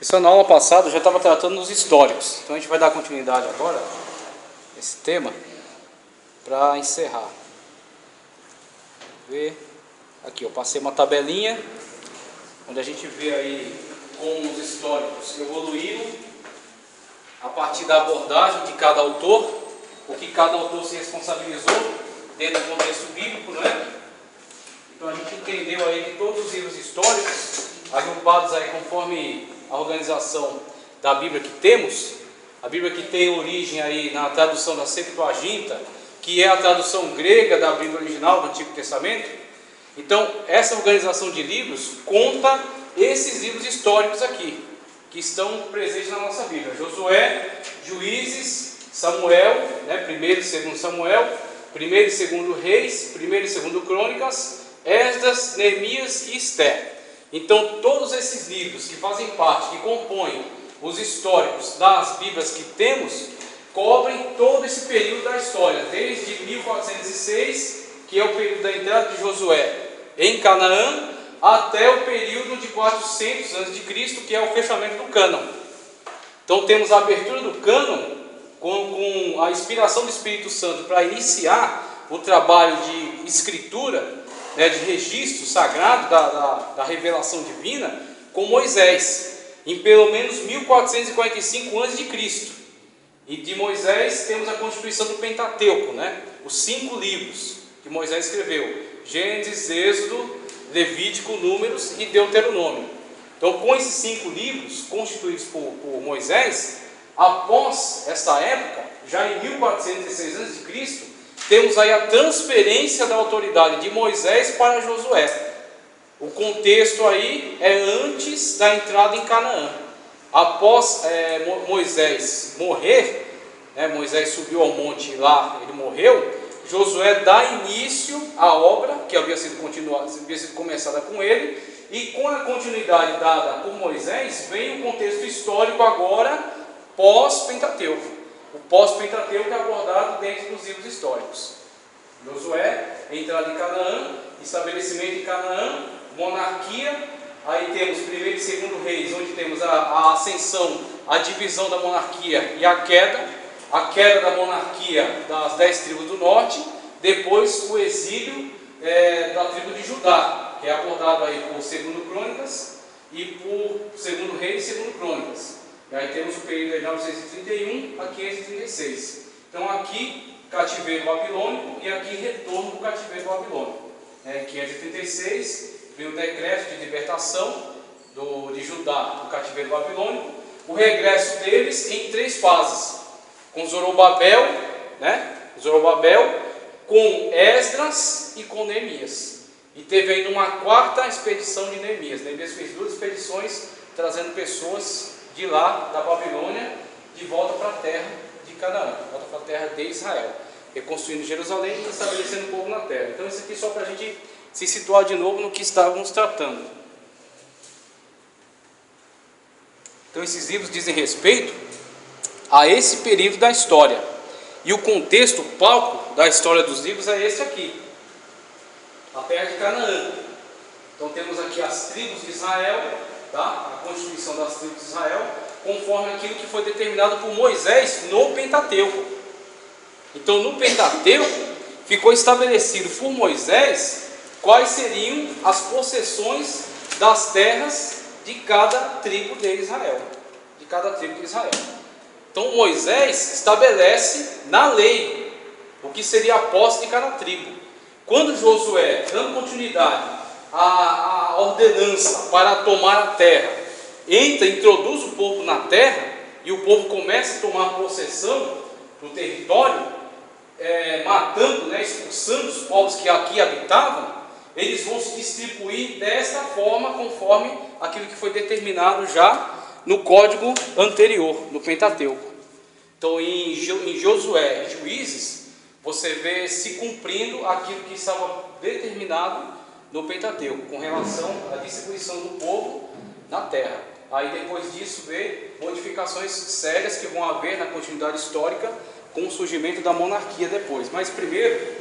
Pessoal, na aula passada eu já estava tratando dos históricos, então a gente vai dar continuidade agora a esse tema para encerrar. Vamos ver. Aqui eu passei uma tabelinha onde a gente vê aí como os históricos evoluíram a partir da abordagem de cada autor, o que cada autor se responsabilizou dentro do contexto bíblico, não é? Então a gente entendeu aí que todos os livros históricos, agrupados aí conforme a organização da Bíblia que temos, a Bíblia que tem origem aí na tradução da Septuaginta, que é a tradução grega da Bíblia original do Antigo Testamento. Então essa organização de livros conta esses livros históricos aqui, que estão presentes na nossa Bíblia: Josué, Juízes, Samuel, né, 1º e 2º Samuel, 1º e 2º Reis, 1º e 2º Crônicas, Esdras, Neemias e Esther. Então todos esses livros que fazem parte, que compõem os históricos das Bíblias que temos, cobrem todo esse período da história, desde 1406, que é o período da entrada de Josué em Canaã, até o período de 400 a.C., que é o fechamento do cânon. Então temos a abertura do cânon com a inspiração do Espírito Santo para iniciar o trabalho de escritura, né, de registro sagrado da revelação divina, com Moisés, em pelo menos 1445 a.C. E de Moisés temos a constituição do Pentateuco, né, os 5 livros que Moisés escreveu: Gênesis, Êxodo, Levítico, Números e Deuteronômio. Então, com esses 5 livros constituídos por Moisés, após essa época, já em 1416 a.C., temos aí a transferência da autoridade de Moisés para Josué. O contexto aí é antes da entrada em Canaã. Após Moisés morrer, né, Moisés subiu ao monte lá, ele morreu. Josué dá início à obra que havia sido começada com ele, e com a continuidade dada por Moisés, vem o contexto histórico agora pós-Pentateuco. O pós-Pentateuco é abordado dentro dos livros históricos. Josué, entrada em Canaã, estabelecimento em Canaã, monarquia, aí temos 1º e 2º Reis, onde temos a ascensão, a divisão da monarquia e a queda da monarquia das 10 tribos do norte, depois o exílio da tribo de Judá, que é abordado aí por 2º Crônicas e por 2º Reis e 2º Crônicas. E aí temos o período de 931 a 536. Então aqui cativeiro babilônico e aqui retorno do cativeiro babilônico. Em 536 vem o decreto de libertação de Judá do cativeiro babilônico, o regresso deles em 3 fases, com Zorobabel, né? Com Esdras e com Neemias. E teve ainda uma 4ª expedição de Neemias. Neemias fez 2 expedições trazendo pessoas de lá, da Babilônia, de volta para a terra de Canaã, volta para a terra de Israel, reconstruindo Jerusalém e estabelecendo o povo na terra. Então isso aqui só para a gente se situar de novo no que estávamos tratando. Então esses livros dizem respeito a esse período da história, e o contexto, o palco da história dos livros é esse aqui, a terra de Canaã. Então temos aqui as tribos de Israel, tá? A constituição das tribos de Israel, conforme aquilo que foi determinado por Moisés no Pentateuco. Então no Pentateuco ficou estabelecido por Moisés quais seriam as possessões das terras de cada tribo de Israel, Então Moisés estabelece na lei o que seria a posse de cada tribo. Quando Josué, dando continuidade à ordenança para tomar a terra, introduz o povo na terra, e o povo começa a tomar possessão do território, matando, né, expulsando os povos que aqui habitavam, eles vão se distribuir desta forma, conforme aquilo que foi determinado já no código anterior, no Pentateuco. Então em Josué e Juízes, você vê se cumprindo aquilo que estava determinado no Pentateuco, com relação à distribuição do povo na terra. Aí depois disso vê modificações sérias que vão haver na continuidade histórica, com o surgimento da monarquia depois. Mas primeiro,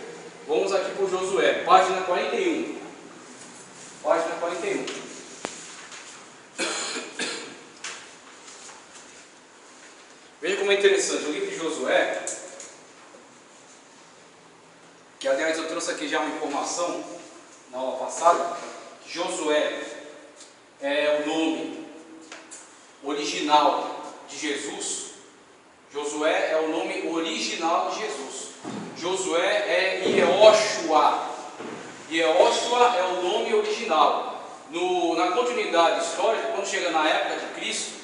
vamos aqui por Josué, página 41. Página 41. como é interessante, o livro de Josué, que aliás eu trouxe aqui já uma informação na aula passada, que Josué é o nome original de Jesus. Josué é o nome original de Jesus. Josué é Yehoshua. Yehoshua é o nome original. Na continuidade histórica, quando chega na época de Cristo,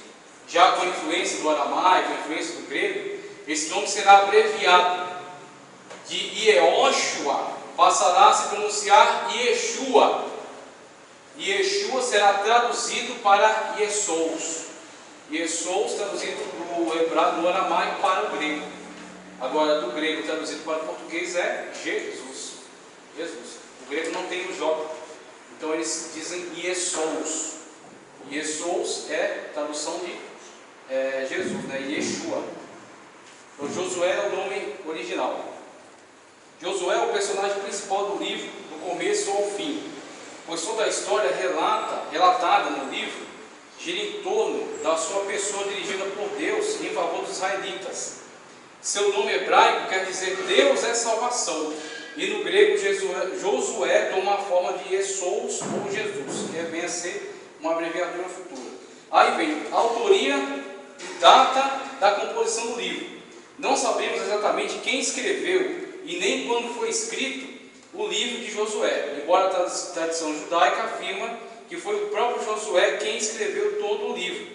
já com a influência do aramaico, com a influência do grego, esse nome será abreviado. De Yehoshua passará a se pronunciar Yeshua. Yeshua será traduzido para Yesous. Yesous traduzido do aramaico para o grego. Agora, do grego traduzido para o português é Jesus. Jesus. O grego não tem o J. Então eles dizem Yesous. Yesous é tradução de Jesus, né? Yeshua. Então Josué é o nome original. Josué é o personagem principal do livro, do começo ao fim, pois toda a história relatada no livro gira em torno da sua pessoa dirigida por Deus em favor dos israelitas. Seu nome hebraico quer dizer Deus é salvação, e no grego Josué toma a forma de Yesous ou Jesus, que vem a ser uma abreviatura futura. Aí vem a autoria e data da composição do livro. Não sabemos exatamente quem escreveu e nem quando foi escrito o livro de Josué, embora a tradição judaica afirma que foi o próprio Josué quem escreveu todo o livro,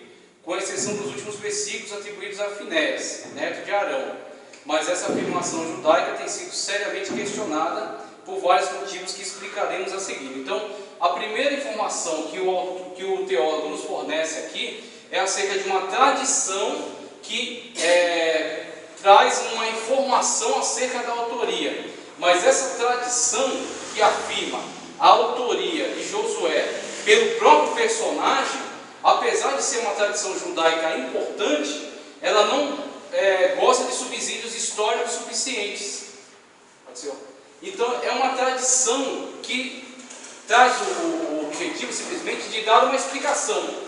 com exceção dos últimos versículos atribuídos a Finéias, neto de Arão. Mas essa afirmação judaica tem sido seriamente questionada por vários motivos que explicaremos a seguir. Então, a primeira informação que o teólogo nos fornece aqui é acerca de uma tradição que traz uma informação acerca da autoria. Mas essa tradição que afirma a autoria de Josué pelo próprio personagem, apesar de ser uma tradição judaica importante, ela não goza de subsídios históricos suficientes. Então é uma tradição que traz o objetivo simplesmente de dar uma explicação.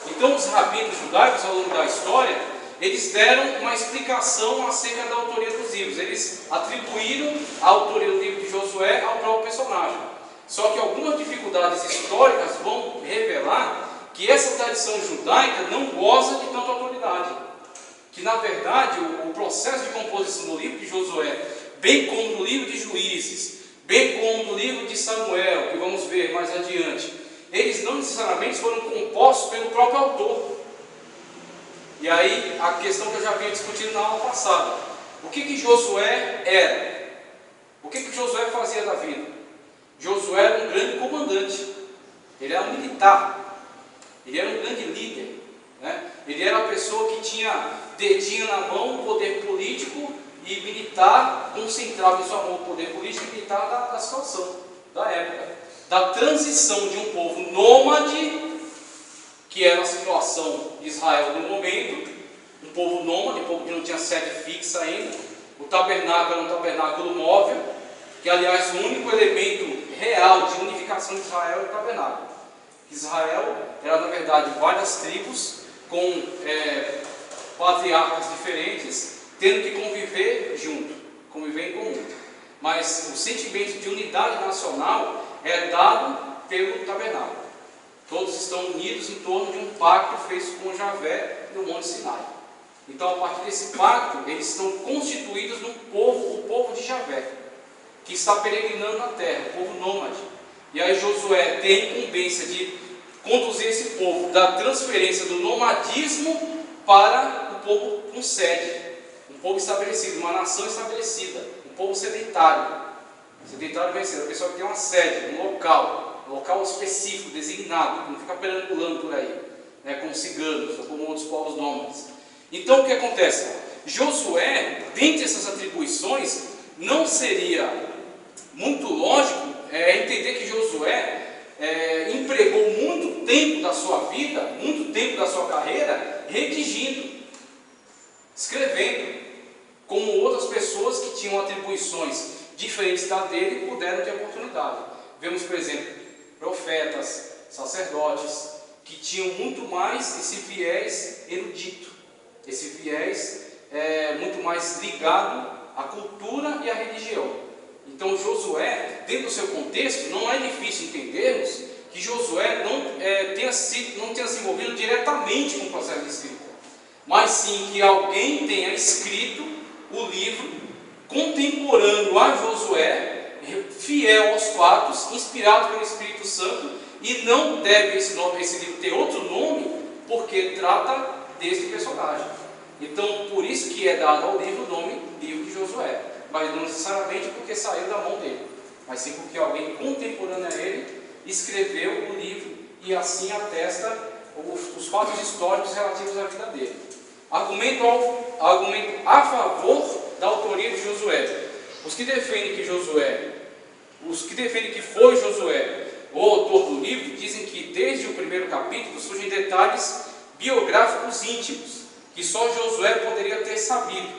Então os rabinos judaicos ao longo da história, eles deram uma explicação acerca da autoria dos livros. Eles atribuíram a autoria do livro de Josué ao próprio personagem. Só que algumas dificuldades históricas vão revelar que essa tradição judaica não goza de tanta autoridade. Que na verdade o processo de composição do livro de Josué, bem como do livro de Juízes, bem como do livro de Samuel, que vamos ver mais adiante, eles não necessariamente foram compostos pelo próprio autor. E aí a questão que eu já havia discutido na aula passada: o que Josué era? O que Josué fazia da vida? Josué era um grande comandante, ele era um militar, ele era um grande líder, né? Ele era a pessoa que tinha dedinho na mão o poder político e militar, concentrava em sua mão o poder político e militar da situação, da época, da transição de um povo nômade, que era a situação de Israel no momento, um povo nômade, um povo que não tinha sede fixa ainda. O tabernáculo era um tabernáculo móvel, que aliás o único elemento real de unificação de Israel era o tabernáculo. Israel era na verdade várias tribos com patriarcas diferentes, tendo que conviver junto, conviver em comum. Mas o sentimento de unidade nacional é dado pelo tabernáculo. Todos estão unidos em torno de um pacto feito com Javé no Monte Sinai. Então, a partir desse pacto, eles estão constituídos num povo, o povo de Javé, que está peregrinando na terra, o povo nômade. E aí Josué tem a incumbência de conduzir esse povo da transferência do nomadismo para o povo com sede, um povo estabelecido, uma nação estabelecida, um povo sedentário. Sedentário vai ser a pessoa que tem uma sede, um local específico, designado, que não fica perambulando por aí, né, como ciganos ou como outros povos nômades. Então o que acontece? Josué, dentre essas atribuições, não seria muito lógico entender que Josué empregou muito tempo da sua vida, muito tempo da sua carreira, redigindo, escrevendo, como outras pessoas que tinham atribuições diferentes da dele puderam ter oportunidade. Vemos, por exemplo, profetas, sacerdotes, que tinham muito mais esse viés erudito, esse viés muito mais ligado à cultura e à religião. Então Josué, dentro do seu contexto, não é difícil entendermos que Josué não tenha se envolvido diretamente com o processo de escrita, mas sim que alguém tenha escrito o livro contemporâneo a Josué, fiel aos fatos, inspirado pelo Espírito Santo, e não deve esse livro ter outro nome, porque trata deste personagem. Então, por isso que é dado ao livro o nome Livro de Josué, mas não necessariamente porque saiu da mão dele, mas sim porque alguém contemporâneo a ele escreveu o livro e assim atesta os fatos históricos relativos à vida dele. Argumento a favor da autoria de Josué. Os que defendem que foi Josué o autor do livro, dizem que desde o primeiro capítulo surgem detalhes biográficos íntimos, que só Josué poderia ter sabido,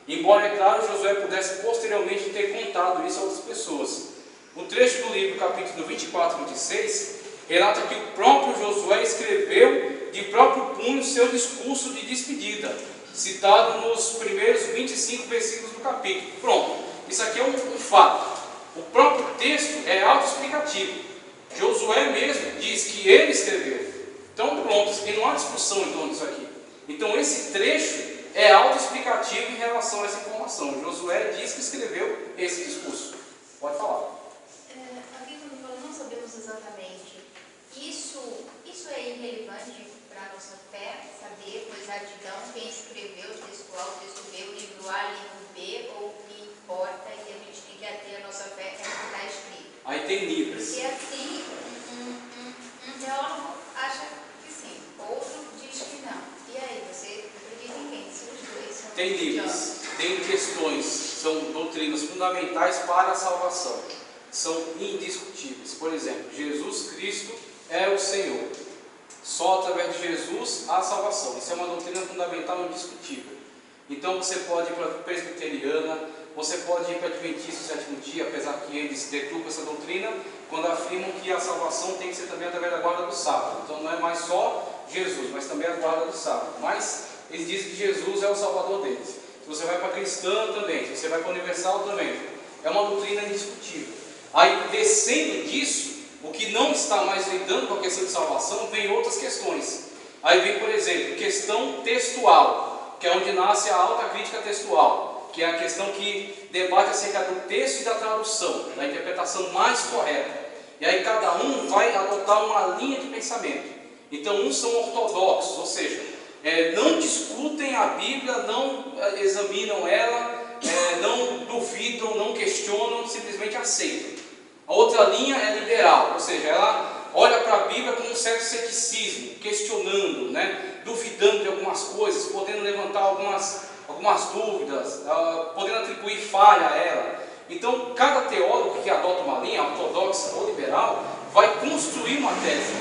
embora, é claro, Josué pudesse posteriormente ter contado isso a outras pessoas. O trecho do livro, capítulo 24 e 26, relata que o próprio Josué escreveu de próprio punho seu discurso de despedida, citado nos primeiros 25 versículos do capítulo. Pronto, isso aqui é um fato. O próprio texto é autoexplicativo. Josué mesmo diz que ele escreveu. Então pronto, e não há discussão em torno disso aqui. Então esse trecho é autoexplicativo em relação a essa informação. Josué diz que escreveu esse discurso. Pode falar. Aqui quando fala, não sabemos exatamente. Isso é irrelevante para a nossa fé, saber com exatidão quem escreveu o texto A, o texto B, o livro A, o livro B, ou o que importa e a gente tem que ater a nossa fé é o que está escrito. Aí tem livros. Porque assim, um teólogo acha que sim, outro diz que não. E aí, você acredita em quem? Se os dois são Tem livros, tem questões, são doutrinas fundamentais para a salvação, são indiscutíveis. Por exemplo, Jesus Cristo é o Senhor. Só através de Jesus há salvação. Isso é uma doutrina fundamental indiscutível. Então você pode ir para a presbiteriana, você pode ir para a Adventista do Sétimo Dia, apesar que eles deturpam essa doutrina, quando afirmam que a salvação tem que ser também através da guarda do sábado. Então não é mais só Jesus, mas também a guarda do sábado. Mas eles dizem que Jesus é o Salvador deles. Se você vai para a cristã também, se você vai para a universal também. É uma doutrina indiscutível. Aí, descendo disso, o que não está mais lidando com a questão de salvação, vem outras questões. Aí vem, por exemplo, questão textual, que é onde nasce a alta crítica textual, que é a questão que debate acerca do texto e da tradução, da interpretação mais correta. E aí cada um vai adotar uma linha de pensamento. Então, uns são ortodoxos, ou seja, não discutem a Bíblia, não examinam ela, não duvidam, não questionam, simplesmente aceitam. A outra linha é liberal, ou seja, ela olha para a Bíblia com um certo ceticismo, questionando, duvidando de algumas coisas, podendo levantar algumas dúvidas, podendo atribuir falha a ela. Então, cada teólogo que adota uma linha, ortodoxa ou liberal, vai construir uma tese.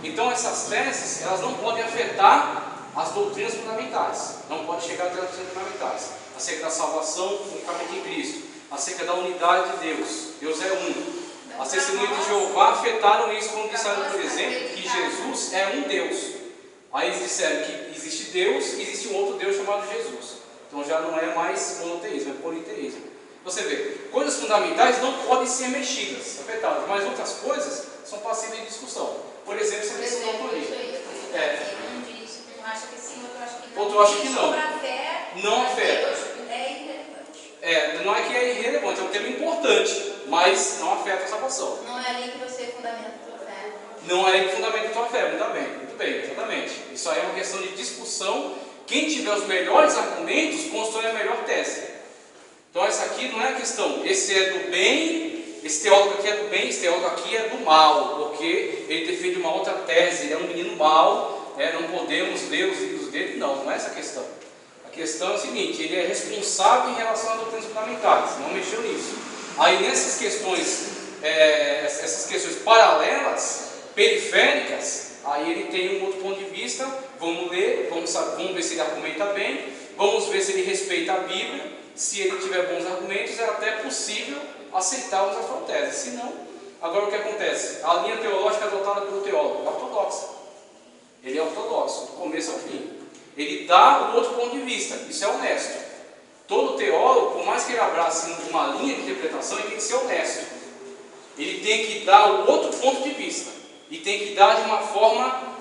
Então, essas teses, elas não podem afetar as doutrinas fundamentais, não pode chegar até as doutrinas fundamentais, acerca da salvação unicamente em Cristo, acerca da unidade de Deus, Deus é um. As testemunhas de Jeová afetaram isso quando disseram, por exemplo, que Jesus é um Deus. Aí eles disseram que existe Deus e existe um outro Deus chamado Jesus. Então já não é mais monoteísmo, é politeísmo. Você vê, coisas fundamentais não podem ser mexidas, afetadas, mas outras coisas são passíveis de discussão. Por exemplo, essa questão da autoria. Um acha que sim, outro acha que não. Outro acha que não. Sobre a fé, não afeta. É irrelevante. Não é que é irrelevante, é um tema importante, mas não afeta a salvação. Não é ali que você fundamenta a tua fé. Não é ali que fundamenta a tua fé, muito bem, exatamente. Isso aí é uma questão de discussão. Quem tiver os melhores argumentos, constrói a melhor tese. Então essa aqui não é a questão, esse é do bem, esse teólogo aqui é do bem, esse teólogo aqui é do mal, porque ele defende uma outra tese, ele é um menino mau, não podemos ler os livros dele. Não é essa a questão. A questão é o seguinte, ele é responsável em relação às doutrinas fundamentais, não mexeu nisso. Aí nessas questões, essas questões paralelas, periféricas, aí ele tem um outro ponto de vista. Vamos ler, vamos ver se ele argumenta bem, vamos ver se ele respeita a Bíblia. Se ele tiver bons argumentos, é até possível aceitarmos a sua tese. Se não, agora o que acontece? A linha teológica adotada pelo teólogo é ortodoxa. Ele é ortodoxo, do começo ao fim. ele dá o outro ponto de vista, isso é honesto. Todo teólogo, por mais que ele abrace uma linha de interpretação, ele tem que ser honesto. Ele tem que dar o outro ponto de vista, e tem que dar de uma forma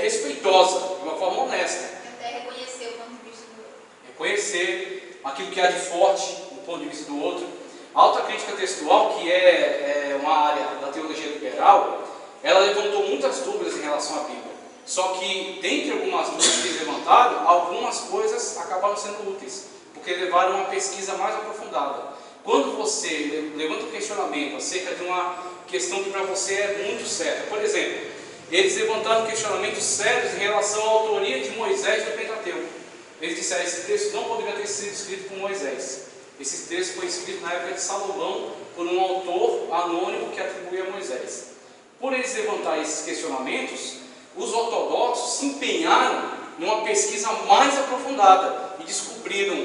respeitosa, de uma forma honesta. Até reconhecer o ponto de vista do outro. Reconhecer aquilo que há de forte, o ponto de vista do outro. A autocrítica textual, que é uma área da teologia liberal, ela levantou muitas dúvidas em relação à Bíblia. Só que, dentre algumas dúvidas que eles levantaram, algumas coisas acabaram sendo úteis, porque levaram uma pesquisa mais aprofundada. Quando você levanta um questionamento acerca de uma questão que para você é muito certa, por exemplo, eles levantaram questionamentos sérios em relação à autoria de Moisés do Pentateuco. Eles disseram que esse texto não poderia ter sido escrito por Moisés. Esse texto foi escrito na época de Salomão por um autor anônimo que atribuía a Moisés. Por eles levantarem esses questionamentos, os ortodoxos se empenharam numa pesquisa mais aprofundada e descobriram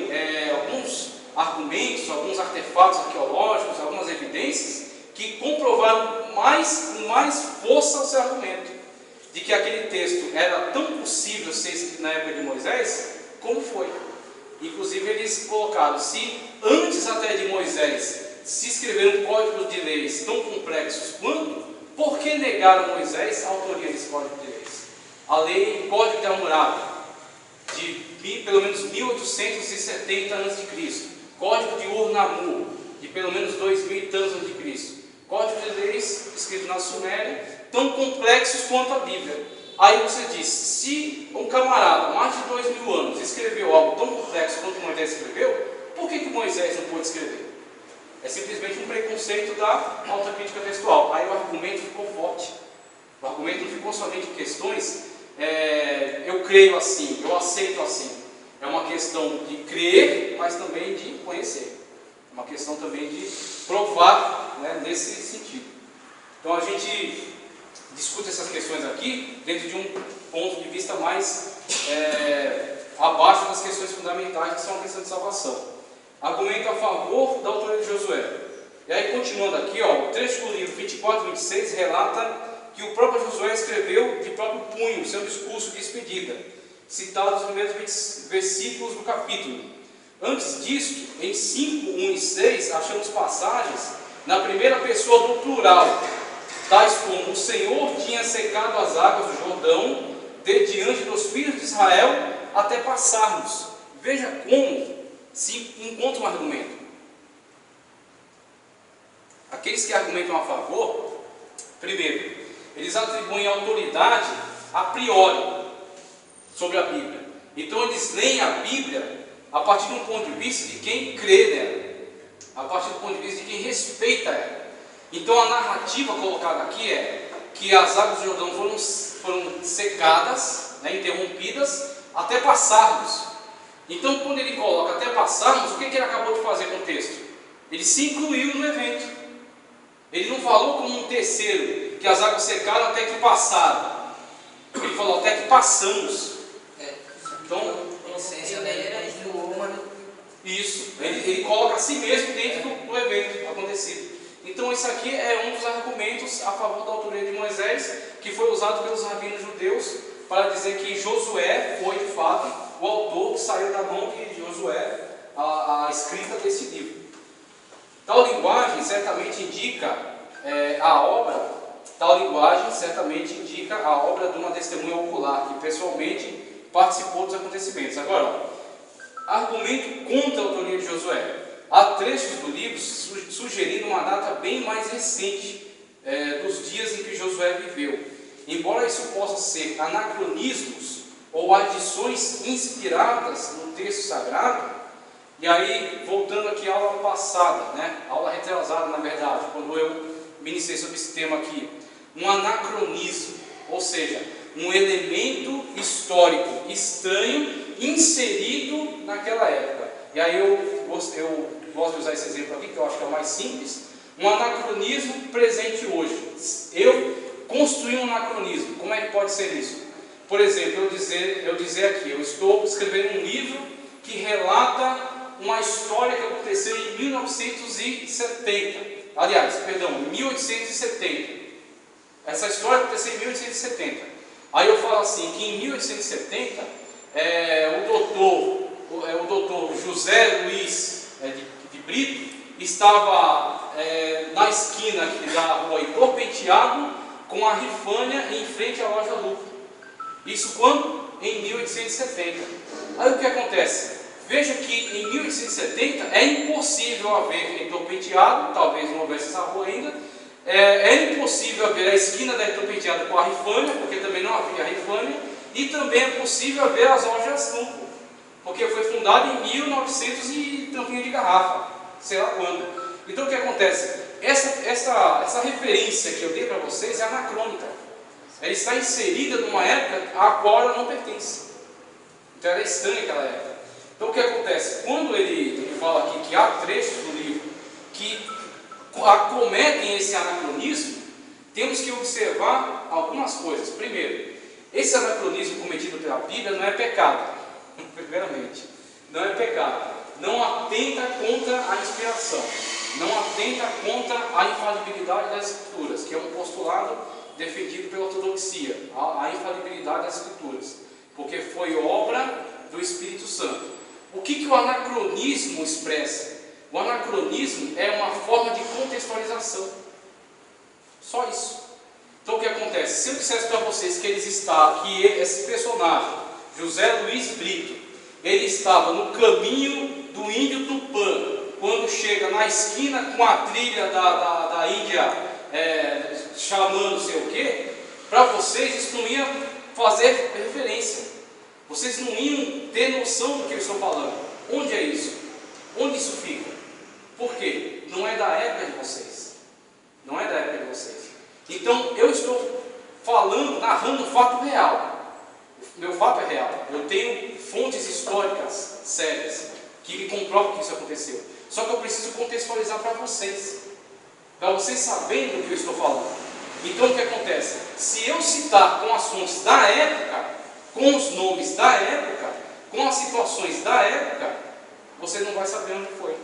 alguns argumentos, alguns artefatos arqueológicos, algumas evidências que comprovaram com mais força o seu argumento de que aquele texto era tão possível ser escrito na época de Moisés como foi. Inclusive eles colocaram, se antes até de Moisés se escreveram códigos de leis tão complexos quanto, por que negaram a Moisés a autoria desse código de leis? A lei Código de Hammurabi, de pelo menos 1870 a.C., Código de Ur-Nammu, de pelo menos 2000 anos a.C., Código de leis escrito na Suméria, tão complexos quanto a Bíblia. Aí você diz, se um camarada, mais de 2000 anos, escreveu algo tão complexo quanto Moisés escreveu, por que Moisés não pôde escrever? É simplesmente um preconceito da autocrítica textual. Aí o argumento ficou forte. O argumento não ficou somente em questões, eu creio assim, eu aceito assim. É uma questão de crer, mas também de conhecer. É uma questão também de provar, né, nesse sentido. Então a gente discute essas questões aqui dentro de um ponto de vista mais abaixo das questões fundamentais, que são a questão de salvação. Argumento a favor da autoria de Josué. E aí, continuando aqui, ó, o trecho do livro 24 e 26 relata que o próprio Josué escreveu de próprio punho seu discurso de despedida, citado nos primeiros versículos do capítulo. Antes disso, em 5, 1 e 6, achamos passagens na primeira pessoa do plural, tais como: o Senhor tinha secado as águas do Jordão de diante dos filhos de Israel até passarmos. Veja como se encontra um argumento. Aqueles que argumentam a favor, primeiro, eles atribuem autoridade a priori sobre a Bíblia. Então eles leem a Bíblia a partir de um ponto de vista de quem crê nela, a partir do ponto de vista de quem respeita ela. Então a narrativa colocada aqui é que as águas do Jordão foram secadas, né, interrompidas, até passarmos. Então quando ele coloca até passarmos, o que ele acabou de fazer com o texto? Ele se incluiu no evento. Ele não falou como um terceiro, que as águas secaram até que passaram. Ele falou até que passamos. Então, isso, ele coloca a si mesmo dentro do evento acontecido. Então isso aqui é um dos argumentos a favor da autoria de Moisés, que foi usado pelos rabinos judeus para dizer que Josué foi de fato o autor que saiu da mão de Josué a escrita desse livro. Tal linguagem certamente indica a obra de uma testemunha ocular que pessoalmente participou dos acontecimentos. Agora, argumento contra a autoria de Josué. Há trechos do livro sugerindo uma data bem mais recente dos dias em que Josué viveu. Embora isso possa ser anacronismos ou adições inspiradas no texto sagrado, e aí, voltando aqui à aula passada, né, aula retrasada na verdade, quando eu ministrei sobre esse tema aqui, um anacronismo, ou seja, um elemento histórico estranho inserido naquela época. E aí eu gosto de usar esse exemplo aqui, que eu acho que é o mais simples. Um anacronismo presente hoje. Eu construí um anacronismo. Como é que pode ser isso? Por exemplo, eu dizer aqui, eu estou escrevendo um livro que relata uma história que aconteceu em 1970. Aliás, perdão, 1870. Essa história aconteceu em 1870. Aí eu falo assim, que em 1870 José Luiz de Brito estava na esquina aqui da rua Heitor Penteado com a Rifânia em frente à loja Lucro. Isso quando? Em 1870. Aí o que acontece? Veja que em 1870 é impossível haver Heitor Penteado, talvez não houvesse essa rua ainda, é impossível haver a esquina da Heitor Penteado com a Rifânia, porque também não havia a Rifânia, e também é possível haver as lojas Lucro, porque foi fundada em 1900 e tampinha de garrafa, sei lá quando. Então o que acontece? Essa referência que eu dei para vocês é anacrônica. Ela está inserida numa época a qual ela não pertence. Então ela é estranha aquela época. Então o que acontece? Quando ele fala aqui que há trechos do livro que acometem esse anacronismo, temos que observar algumas coisas. Primeiro, esse anacronismo cometido pela Bíblia não é pecado. Primeiramente, não é pecado. Não atenta contra a inspiração. Não atenta contra a infalibilidade das Escrituras, que é um postulado defendido pela ortodoxia, a infalibilidade das Escrituras, porque foi obra do Espírito Santo. O que o anacronismo expressa? O anacronismo é uma forma de contextualização. Só isso. Então o que acontece? Se eu dissesse para vocês que esse personagem, José Luiz Brito, ele estava no caminho do Índio Tupã, quando chega na esquina com a trilha da Índia chamando sei o quê, para vocês isso não ia fazer referência. Vocês não iam ter noção do que eu estou falando. Onde é isso? Onde isso fica? Por quê? Não é da época de vocês. Não é da época de vocês. Então eu estou falando, narrando um fato real. Meu fato é real. Eu tenho fontes históricas sérias que me comprovam que isso aconteceu. Só que eu preciso contextualizar para vocês saberem do que eu estou falando. Então o que acontece? Se eu citar com as fontes da época, com os nomes da época, com as situações da época, você não vai saber onde foi.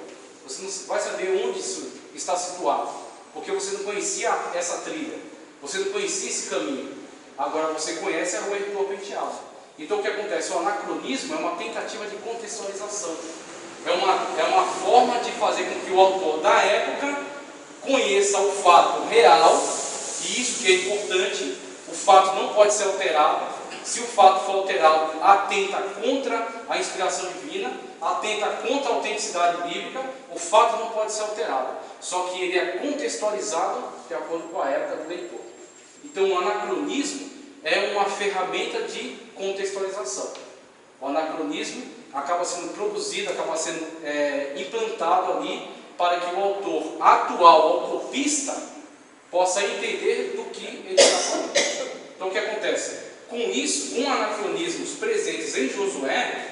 Você não vai saber onde isso está situado, porque você não conhecia essa trilha, você não conhecia esse caminho. Agora você conhece a rua Heitor Penteado. Então o que acontece? O anacronismo é uma tentativa de contextualização. É uma forma de fazer com que o autor da época conheça o fato real, e isso que é importante. O fato não pode ser alterado. Se o fato for alterado, atenta contra a inspiração divina, atenta contra a autenticidade bíblica. O fato não pode ser alterado, só que ele é contextualizado de acordo com a época do leitor. Então o anacronismo é uma ferramenta de contextualização. O anacronismo acaba sendo produzido, acaba sendo implantado ali para que o autor atual, o autopista, possa entender do que ele está falando. Então o que acontece? Com isso, com anacronismos presentes em Josué,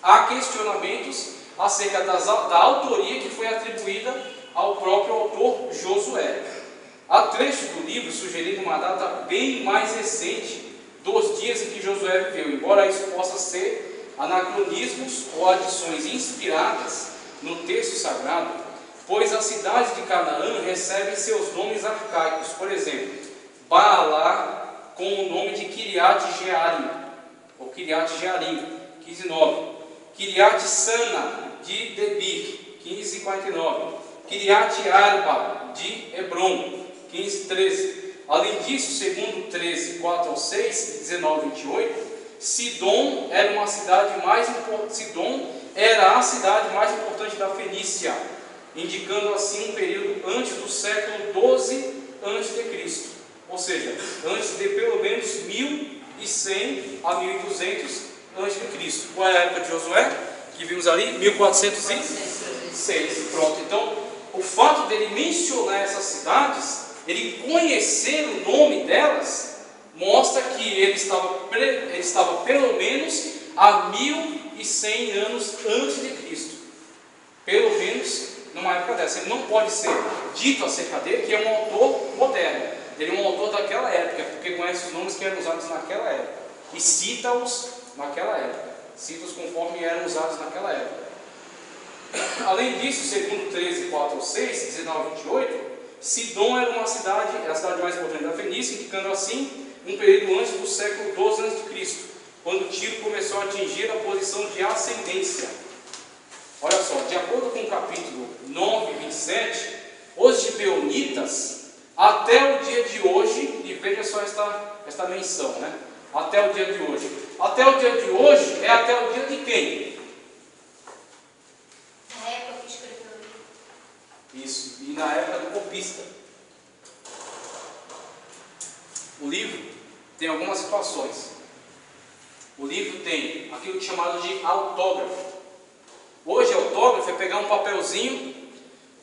há questionamentos acerca da autoria que foi atribuída ao próprio autor Josué. Há trechos do livro sugerindo uma data bem mais recente dos dias em que Josué viveu, embora isso possa ser anacronismos ou adições inspiradas no texto sagrado, pois as cidades de Canaã recebem seus nomes arcaicos. Por exemplo, Baalá com o nome de Kiriat Jearim, ou Kiriat Jearim, 15:9. Kiriat Sana, de Debir, 15:49. Kiriat Arba, de Hebron, 15:13. Além disso, segundo 13, 4 ao 6, 19, 28, Sidom era a cidade mais importante da Fenícia, indicando assim um período antes do século 12 a.C., ou seja, antes de pelo menos 1100 a 1200 a.C. Qual é a época de Josué? Que vimos ali, 1406. Pronto. Então, o fato dele mencionar essas cidades, ele conhecer o nome delas, mostra que ele estava pelo menos a 1100 anos antes de Cristo. Pelo menos numa época dessa. Ele não pode ser dito acerca dele que é um autor moderno. Ele é um autor daquela época, porque conhece os nomes que eram usados naquela época e cita-os naquela época, cita-os conforme eram usados naquela época. Além disso, segundo 13, 4 ao 6, 19 e 28, Sidom era a cidade mais importante da Fenícia, indicando assim um período antes do século 12 a.C., quando Tiro começou a atingir a posição de ascendência. Olha só, de acordo com o capítulo 9, 27, os gibeonitas, até o dia de hoje, e veja só esta menção, né? Até o dia de hoje. Até o dia de hoje é até o dia de quem? Na época que escreveu o livro. Isso, e na época do copista. O livro tem algumas situações. O livro tem aquilo que é chamado de autógrafo. Hoje, autógrafo é pegar um papelzinho,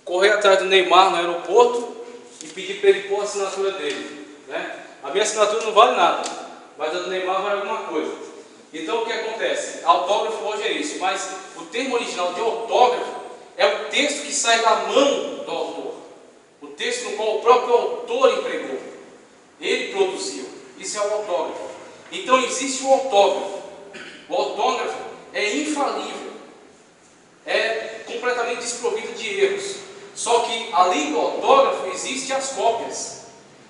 correr atrás do Neymar no aeroporto e pedir para ele pôr a assinatura dele, né? A minha assinatura não vale nada, mas a do Neymar vale alguma coisa. Então, o que acontece? Autógrafo hoje é isso, mas o termo original de autógrafo é o texto que sai da mão do autor, o texto no qual o próprio autor empregou, ele produziu. Isso é o autógrafo. Então, existe o autógrafo. O autógrafo é infalível, é completamente desprovido de erros. Só que além do autógrafo existem as cópias,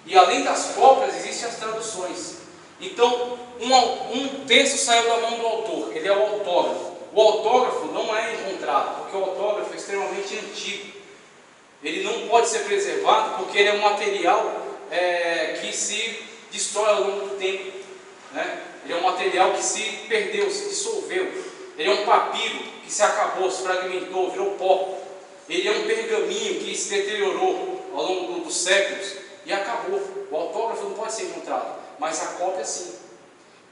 e além das cópias existem as traduções. Então um texto saiu da mão do autor, ele é o autógrafo. O autógrafo não é encontrado, porque o autógrafo é extremamente antigo. Ele não pode ser preservado porque ele é um material que se destrói ao longo do tempo, né? Ele é um material que se perdeu, se dissolveu. Ele é um papiro que se acabou, se fragmentou, virou pó. Ele é um pergaminho que se deteriorou ao longo dos séculos e acabou. O autógrafo não pode ser encontrado, mas a cópia sim.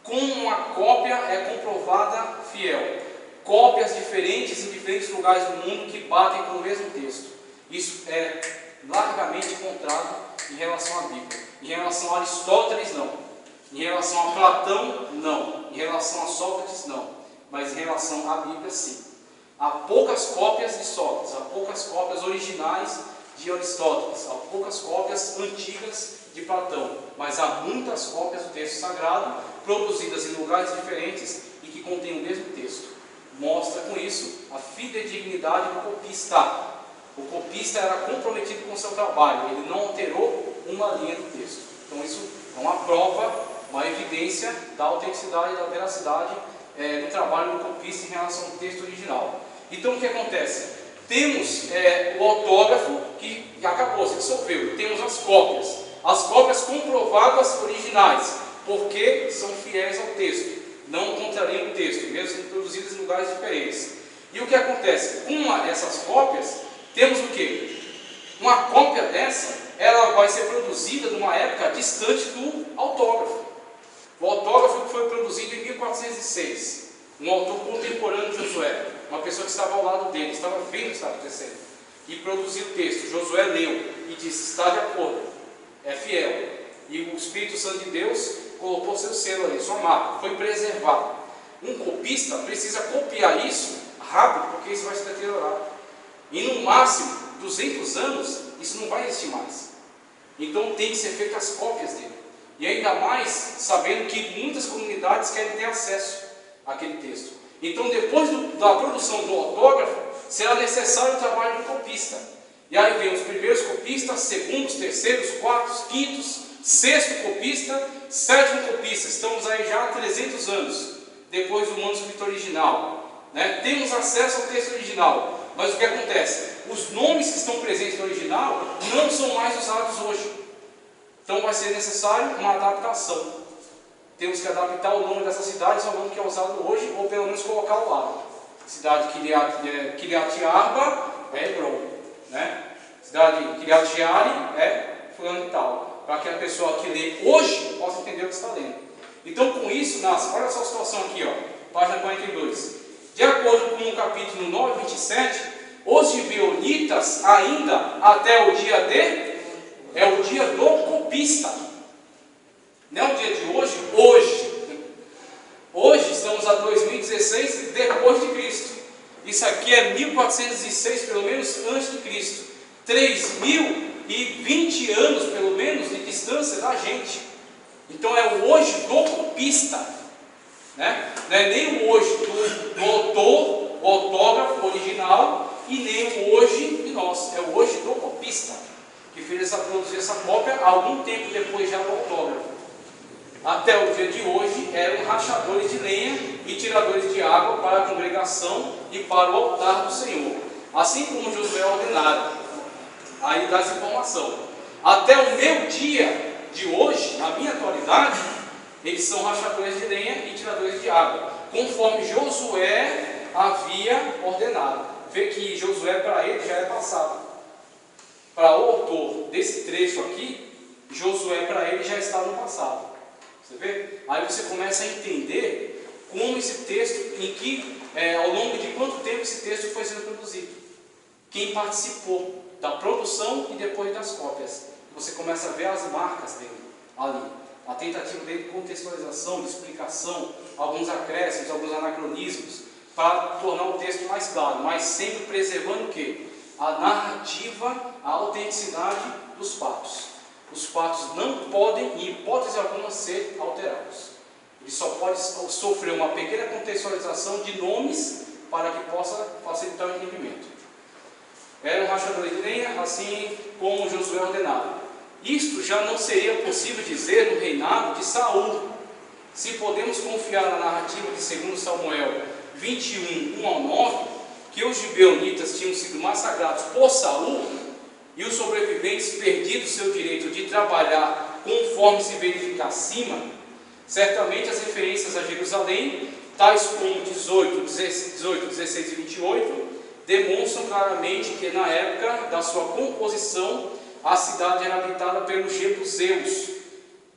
Como a cópia é comprovada fiel. Cópias diferentes em diferentes lugares do mundo que batem com o mesmo texto. Isso é largamente encontrado em relação à Bíblia. Em relação a Aristóteles, não. Em relação a Platão, não. Em relação a Sócrates, não. Mas em relação à Bíblia, sim. Há poucas cópias de Sócrates, há poucas cópias originais de Aristóteles, há poucas cópias antigas de Platão, mas há muitas cópias do texto sagrado, produzidas em lugares diferentes e que contêm o mesmo texto. Mostra com isso a fidedignidade do copista. O copista era comprometido com o seu trabalho, ele não alterou uma linha do texto. Então isso é uma prova, uma evidência da autenticidade e da veracidade do trabalho do copista em relação ao texto original. Então o que acontece? Temos o autógrafo que acabou, se dissolveu. Temos as cópias comprovadas originais, porque são fiéis ao texto, não contrariam o texto, mesmo sendo produzidas em lugares diferentes. E o que acontece? Com essas cópias, temos o quê? Uma cópia dessa, ela vai ser produzida numa época distante do autógrafo. O autógrafo foi produzido em 1406. Um autor contemporâneo de Josué, uma pessoa que estava ao lado dele, estava vendo o que estava acontecendo, e produziu o texto. Josué leu e disse: está de acordo, é fiel. E o Espírito Santo de Deus colocou seu selo ali, sua marca, foi preservado. Um copista precisa copiar isso rápido, porque isso vai se deteriorar. E no máximo 200 anos, isso não vai existir mais. Então tem que ser feitas as cópias dele. E ainda mais sabendo que muitas comunidades querem ter acesso àquele texto. Então, depois da produção do autógrafo, será necessário o trabalho do copista. E aí vem os primeiros copistas, segundos, terceiros, quartos, quintos, sexto copista, sétimo copista. Estamos aí já há 300 anos depois do manuscrito original, né? Temos acesso ao texto original, mas o que acontece? Os nomes que estão presentes no original não são mais usados hoje. Então vai ser necessário uma adaptação. Temos que adaptar o nome dessas cidades ao nome que é usado hoje, ou pelo menos colocar ao lado. Cidade Kiriat Arba é Hebron, né? Cidade Kiriat Jearim é fulano e tal, para que a pessoa que lê hoje possa entender o que está lendo. Então, com isso, olha só a situação aqui, ó, página 42. De acordo com o capítulo 9, 27, os gibeonitas ainda até o dia é o dia do copista. Não é o dia de hoje, hoje. Hoje estamos a 2016 depois de Cristo. Isso aqui é 1406, pelo menos, antes de Cristo. 3020 anos, pelo menos, de distância da gente. Então é o hoje do copista, né? Não é nem o hoje do autor, o autógrafo original, e nem o hoje de nós. É o hoje do copista, que fez produzir essa cópia algum tempo depois já do autógrafo. até o dia de hoje, eram rachadores de lenha e tiradores de água para a congregação e para o altar do Senhor, assim como Josué ordenara. Aí dá essa informação. Até o meu dia de hoje, na minha atualidade, eles são rachadores de lenha e tiradores de água, conforme Josué havia ordenado. Vê que Josué para ele já é passado. Para o autor desse trecho aqui, Josué para ele já está no passado. Você vê? Aí você começa a entender como esse texto, ao longo de quanto tempo esse texto foi sendo produzido. Quem participou da produção e depois das cópias. Você começa a ver as marcas dele ali. A tentativa dele de contextualização, de explicação, alguns acréscimos, alguns anacronismos, para tornar o texto mais claro, mas sempre preservando o quê? A narrativa, a autenticidade dos fatos. Os fatos não podem, em hipótese alguma, ser alterados. Ele só pode sofrer uma pequena contextualização de nomes para que possa facilitar o entendimento. Era um rachador de lenha, assim como Josué ordenava. Isto já não seria possível dizer no reinado de Saul. Se podemos confiar na narrativa de 2 Samuel 21, 1 ao 9, que os gibeonitas tinham sido massacrados por Saul e os sobreviventes perdido seu direito de trabalhar conforme se verifica acima, certamente as referências a Jerusalém, tais como 18, 16 e 28, demonstram claramente que na época da sua composição a cidade era habitada pelos jebuseus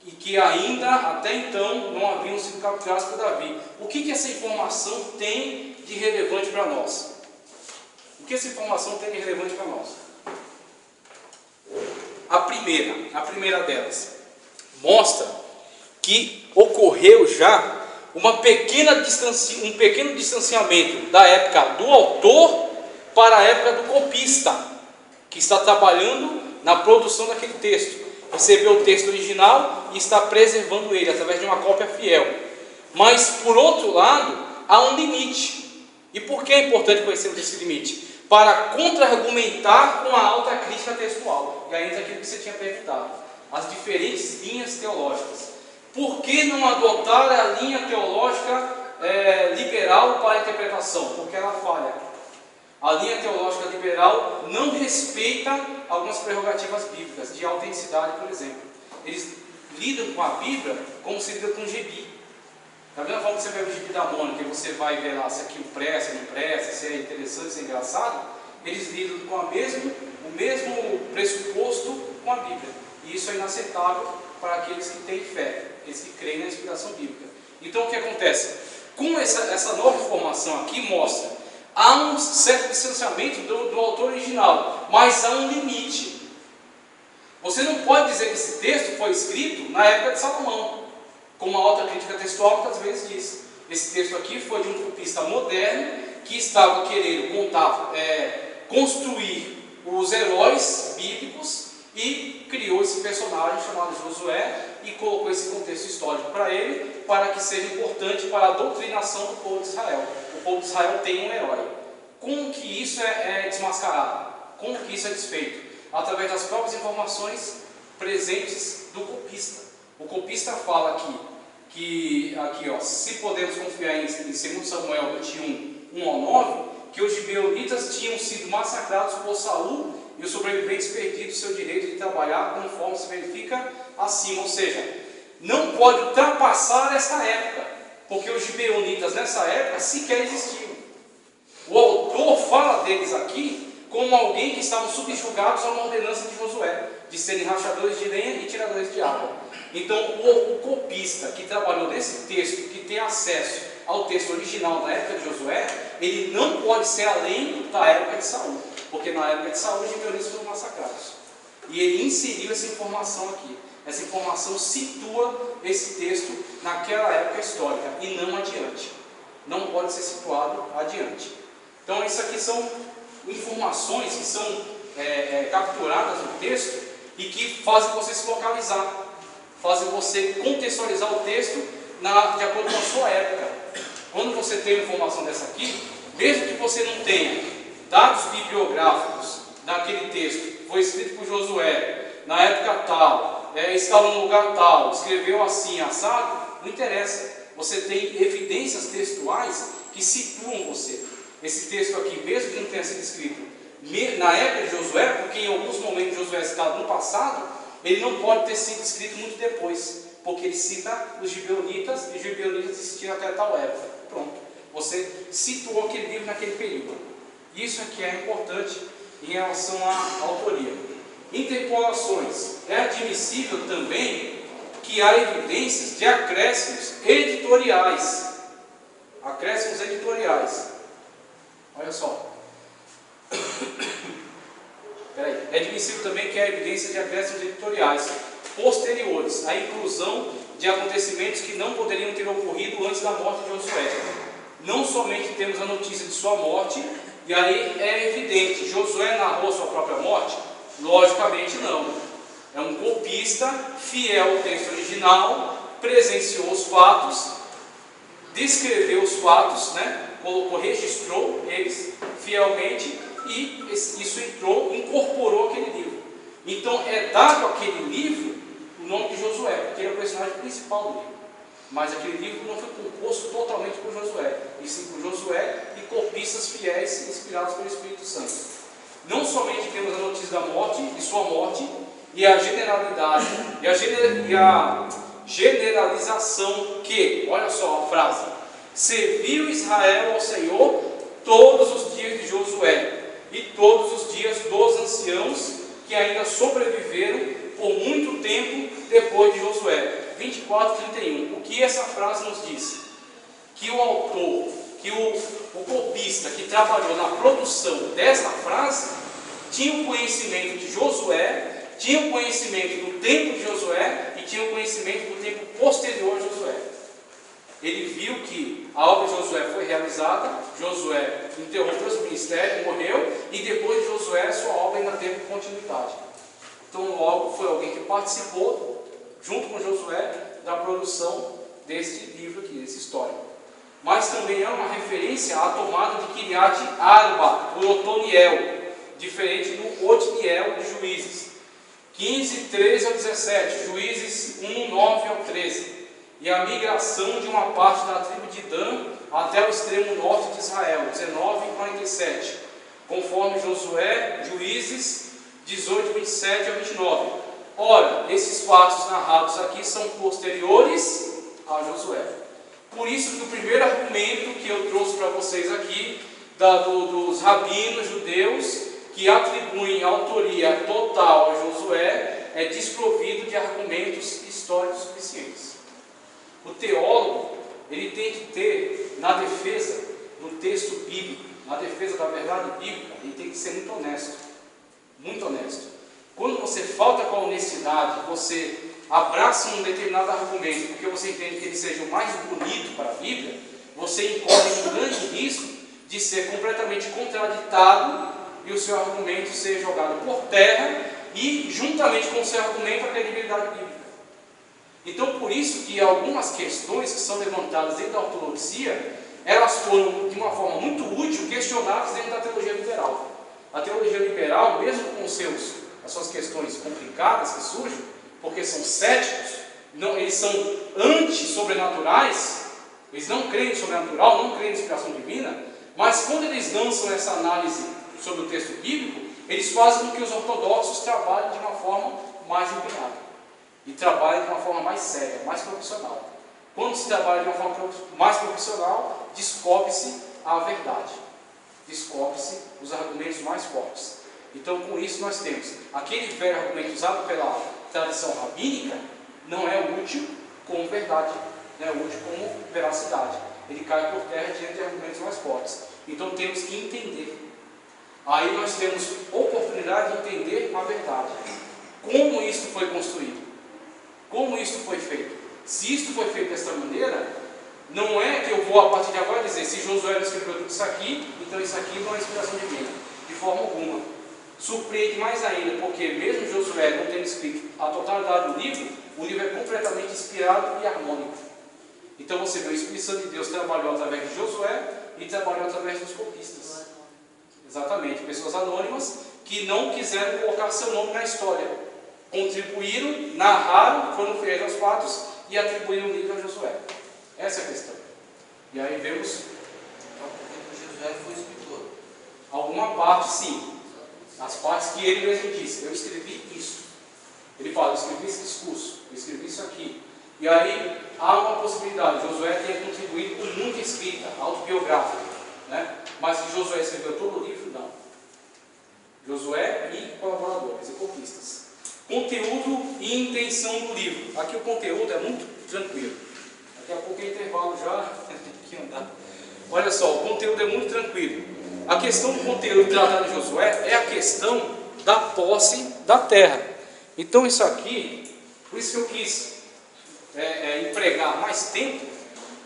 e que ainda até então não haviam sido capturados por Davi. O que essa informação tem de relevante para nós? O que essa informação tem de relevante para nós? A primeira delas, mostra que ocorreu já um pequeno distanciamento da época do autor para a época do copista, que está trabalhando na produção daquele texto. Recebeu o texto original e está preservando ele através de uma cópia fiel. Mas, por outro lado, há um limite. E por que é importante conhecermos esse limite? Para contra-argumentar com a alta crítica textual. E ainda aquilo que você tinha perguntado. As diferentes linhas teológicas. Por que não adotar a linha teológica liberal para a interpretação? Porque ela falha. A linha teológica liberal não respeita algumas prerrogativas bíblicas, de autenticidade, por exemplo. Eles lidam com a Bíblia como se lida com um gibi. Da mesma forma que você pega o gibi da Mônica e você vai ver lá se aquilo presta, não presta, se é interessante, se é engraçado, eles lidam com o mesmo pressuposto com a Bíblia. E isso é inaceitável para aqueles que têm fé, aqueles que creem na inspiração bíblica. Então o que acontece? Com essa nova informação aqui mostra há um certo distanciamento do autor original, mas há um limite. Você não pode dizer que esse texto foi escrito na época de Salomão, como a alta crítica textual muitas vezes diz. Esse texto aqui foi de um copista moderno que estava querendo construir os heróis bíblicos e criou esse personagem chamado Josué e colocou esse contexto histórico para ele, para que seja importante para a doutrinação do povo de Israel. O povo de Israel tem um herói. Como que isso é desmascarado? Como que isso é desfeito? Através das próprias informações presentes do copista. O copista fala aqui, se podemos confiar em 2 Samuel 21, 1 ao 9, que os gibeonitas tinham sido massacrados por Saul e os sobreviventes perdido seu direito de trabalhar conforme se verifica acima. Ou seja, não pode ultrapassar essa época, porque os gibeonitas nessa época sequer existiam. O autor fala deles aqui como alguém que estavam subjugados a uma ordenança de Josué, de serem rachadores de lenha e tiradores de água. Então o copista que trabalhou nesse texto, que tem acesso ao texto original da época de Josué, ele não pode ser além da época de Saul, porque na época de Saul os gibeonitas foram massacrados. E ele inseriu essa informação aqui. Essa informação situa esse texto naquela época histórica e não adiante. Não pode ser situado adiante. Então isso aqui são informações que são capturadas no texto e que fazem você se localizar, fazem você contextualizar o texto de acordo com a sua época. Quando você tem uma informação dessa aqui, mesmo que você não tenha dados bibliográficos daquele texto, foi escrito por Josué na época tal, estava no lugar tal, escreveu assim, assado, não interessa. Você tem evidências textuais que situam você. Esse texto aqui, mesmo que não tenha sido escrito na época de Josué, porque em alguns momentos Josué é citado no passado, ele não pode ter sido escrito muito depois, porque ele cita os gibeonitas, e os gibeonitas existiram até tal época. Pronto, você situou aquele livro naquele período. Isso aqui é importante em relação à autoria. Interpolações. É admissível também que há evidências de acréscimos editoriais. Acréscimos editoriais. Olha só. Peraí. É admissível também que há evidências de acréscimos editoriais posteriores à inclusão de acontecimentos que não poderiam ter ocorrido antes da morte de Josué. Não somente temos a notícia de sua morte, e aí é evidente, Josué narrou sua própria morte? Logicamente não. É um copista, fiel ao texto original, presenciou os fatos, descreveu os fatos, colocou, registrou eles fielmente, e isso incorporou aquele livro. Então é dado àquele livro o nome de Josué, porque ele é o personagem principal do livro. Mas aquele livro não foi composto totalmente por Josué, e sim por Josué e copistas fiéis inspirados pelo Espírito Santo. Não somente temos a notícia da morte, de sua morte, e a generalidade, e a generalização que, olha só a frase, serviu Israel ao Senhor todos os dias de Josué, e todos os dias dos anciãos que ainda sobreviveram por muito tempo depois de Josué. 24:31. O que essa frase nos diz? Que o autor, que o copista que trabalhou na produção dessa frase tinha o conhecimento de Josué, tinha o conhecimento do tempo de Josué e tinha o conhecimento do tempo posterior a Josué. Ele viu que a obra de Josué foi realizada, Josué interrompeu seu ministério, morreu, e depois de Josué sua obra ainda teve continuidade. Então logo foi alguém que participou, junto com Josué, da produção deste livro aqui, dessa história. Mas também é uma referência à tomada de Kiriat Arba, por Otoniel, diferente do Otniel de Juízes. 15:13-17, Juízes 1:9-13. E a migração de uma parte da tribo de Dan até o extremo norte de Israel, 19:47, conforme Josué, Juízes 18:27-29. Ora, esses fatos narrados aqui são posteriores a Josué. Por isso que o primeiro argumento que eu trouxe para vocês aqui, dos rabinos judeus, que atribuem autoria total a Josué, é desprovido de argumentos históricos suficientes. O teólogo, ele tem que ter, na defesa do texto bíblico, na defesa da verdade bíblica, ele tem que ser muito honesto. Muito honesto. Quando você falta com a honestidade, você abraça um determinado argumento, porque você entende que ele seja o mais bonito para a Bíblia, você incorre um grande risco de ser completamente contraditado e o seu argumento ser jogado por terra e, juntamente com o seu argumento, a credibilidade bíblica. Então, por isso que algumas questões que são levantadas dentro da ortodoxia, elas foram, de uma forma muito útil, questionadas dentro da teologia liberal. A teologia liberal, mesmo com as suas questões complicadas que surgem, porque são céticos, eles são anti-sobrenaturais, eles não creem em sobrenatural, não creem em inspiração divina, mas quando eles lançam essa análise sobre o texto bíblico, eles fazem com que os ortodoxos trabalhem de uma forma mais empenhada. E trabalha de uma forma mais séria, mais profissional. Quando se trabalha de uma forma mais profissional, descobre-se a verdade, descobre-se os argumentos mais fortes. Então, com isso nós temos aquele velho argumento usado pela tradição rabínica, não é útil como verdade, não é útil como veracidade. Ele cai por terra diante de argumentos mais fortes. Então temos que entender. Aí nós temos oportunidade de entender a verdade. Como isso foi construído? Como isso foi feito? Se isso foi feito desta maneira, não é que eu vou a partir de agora dizer, se Josué escreveu tudo isso aqui, então isso aqui não é inspiração divina. De forma alguma. Surpreende mais ainda, porque mesmo Josué não tendo escrito a totalidade do livro, o livro é completamente inspirado e harmônico. Então você vê, o Espírito Santo de Deus trabalhou através de Josué e trabalhou através dos copistas. Exatamente, pessoas anônimas que não quiseram colocar seu nome na história. contribuíram, narraram, foram fiéis aos fatos e atribuíram o livro a Josué. Essa é a questão. E aí vemos... Josué foi escritor. Alguma parte, sim. As partes que ele mesmo disse. Eu escrevi isso. Ele fala, eu escrevi esse discurso, eu escrevi isso aqui. E aí há uma possibilidade. Josué tenha contribuído com muita escrita autobiográfica, né? Mas que Josué escreveu todo o livro, não. Josué e colaboradores e copistas. Conteúdo e intenção do livro. Aqui o conteúdo é muito tranquilo. Daqui a pouco é intervalo já. Tem que andar. Olha só, o conteúdo é muito tranquilo. A questão do conteúdo tratado em Josué é a questão da posse da terra. Então isso aqui, por isso que eu quis empregar mais tempo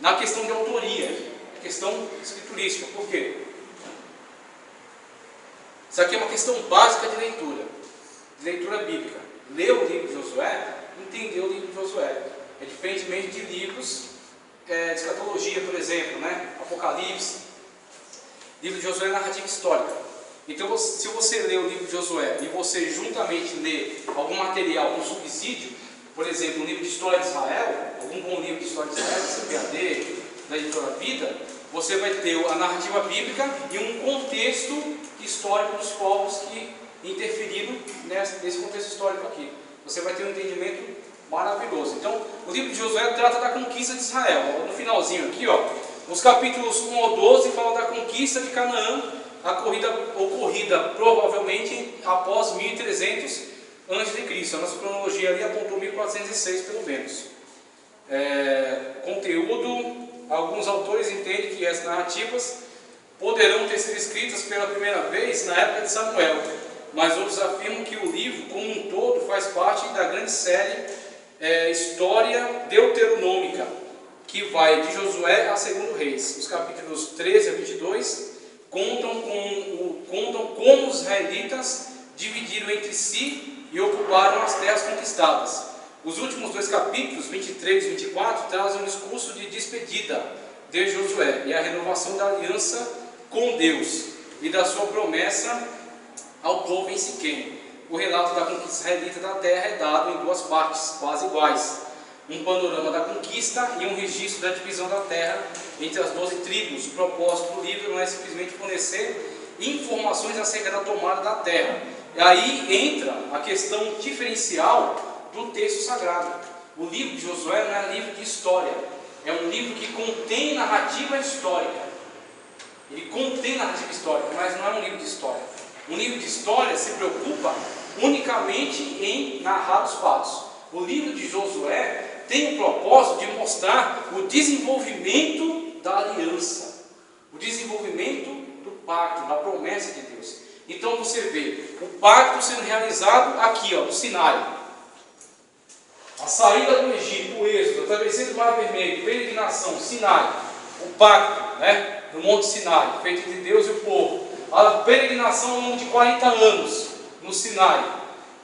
na questão de autoria, questão escriturística. Por quê? Isso aqui é uma questão básica de leitura bíblica. Ler o livro de Josué, entender o livro de Josué. É diferentemente de livros de escatologia, por exemplo, né? Apocalipse. O livro de Josué é narrativa histórica. Então, se você lê o livro de Josué e você juntamente lê algum material, algum subsídio, por exemplo, um livro de história de Israel, algum bom livro de história de Israel, CPAD, da editora Vida, você vai ter a narrativa bíblica e um contexto histórico dos povos que interferiram nesse contexto histórico aqui. Você vai ter um entendimento maravilhoso. Então, o livro de Josué trata da conquista de Israel. No finalzinho aqui, ó, os capítulos 1 ao 12 falam da conquista de Canaã, a corrida ocorrida provavelmente após 1300 a.C. A nossa cronologia ali apontou 1406 pelo menos. Conteúdo, alguns autores entendem que as narrativas poderão ter sido escritas pela primeira vez na época de Samuel, mas outros afirmam que o livro como um todo faz parte da grande série História Deuteronômica, que vai de Josué a 2 Reis. Os capítulos 13 a 22 contam como os israelitas dividiram entre si e ocuparam as terras conquistadas. Os últimos 2 capítulos, 23 e 24, trazem um discurso de despedida de Josué e a renovação da aliança com Deus e da sua promessa ao povo em Siquém. O relato da conquista israelita da terra é dado em 2 partes, quase iguais. Um panorama da conquista e um registro da divisão da terra entre as 12 tribos. O propósito do livro não é simplesmente fornecer informações acerca da tomada da terra. E aí entra a questão diferencial do texto sagrado. O livro de Josué não é um livro de história, é um livro que contém narrativa histórica. Ele contém narrativa histórica, mas não é um livro de história. Um livro de história se preocupa unicamente em narrar os fatos. O livro de Josué tem o propósito de mostrar o desenvolvimento da aliança, o desenvolvimento do pacto, da promessa de Deus. Então você vê o pacto sendo realizado aqui, no Sinai. A saída do Egito, o êxodo, a travessia do Mar Vermelho, peregrinação, Sinai. O pacto, no Monte Sinai, feito entre Deus e o povo. A peregrinação ao longo de 40 anos no Sinai.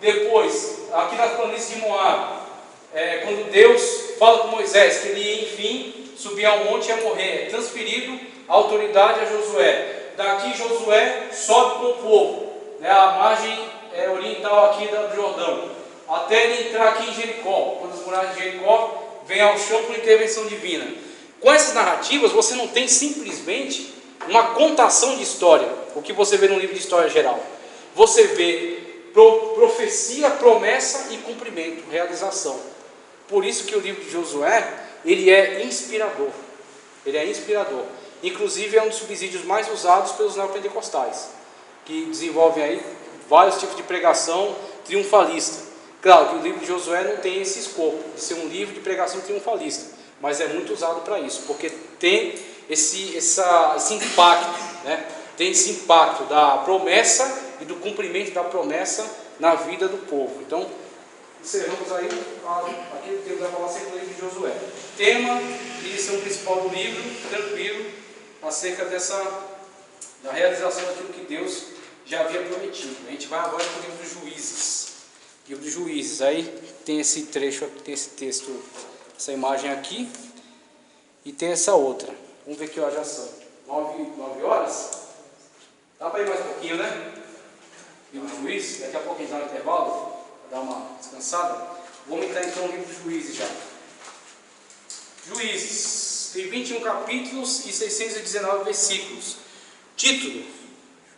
Depois, aqui nas planícies de Moab, quando Deus fala com Moisés que ele ia, enfim, subir ao monte e ia morrer, é transferido a autoridade a Josué. Daqui Josué sobe com o povo, a margem oriental aqui do Jordão, até ele entrar aqui em Jericó. Quando as muralhas de Jericó vêm ao chão por intervenção divina. Com essas narrativas você não tem simplesmente uma contação de história, o que você vê no livro de história geral. Você vê profecia, promessa e cumprimento, realização. Por isso que o livro de Josué, ele é inspirador. Ele é inspirador. Inclusive é um dos subsídios mais usados pelos neopentecostais, que desenvolvem aí vários tipos de pregação triunfalista. Claro que o livro de Josué não tem esse escopo de ser um livro de pregação triunfalista, mas é muito usado para isso, porque tem esse impacto, tem esse impacto da promessa e do cumprimento da promessa na vida do povo. Então, encerramos aí aquilo que Deus vai falar sempre do livro de Josué. Tema e lição principal do livro, tranquilo, acerca da realização daquilo que Deus já havia prometido. A gente vai agora para o livro dos Juízes. Livro dos Juízes, aí tem esse trecho, tem esse texto, essa imagem aqui, e tem essa outra. Vamos ver que horas já são. 9 horas? Dá para ir mais um pouquinho, né? Livro dos Juízes, daqui a pouco a gente dá um intervalo. dar uma descansada. Vamos entrar então no livro de Juízes já. Juízes, tem 21 capítulos e 619 versículos. Título: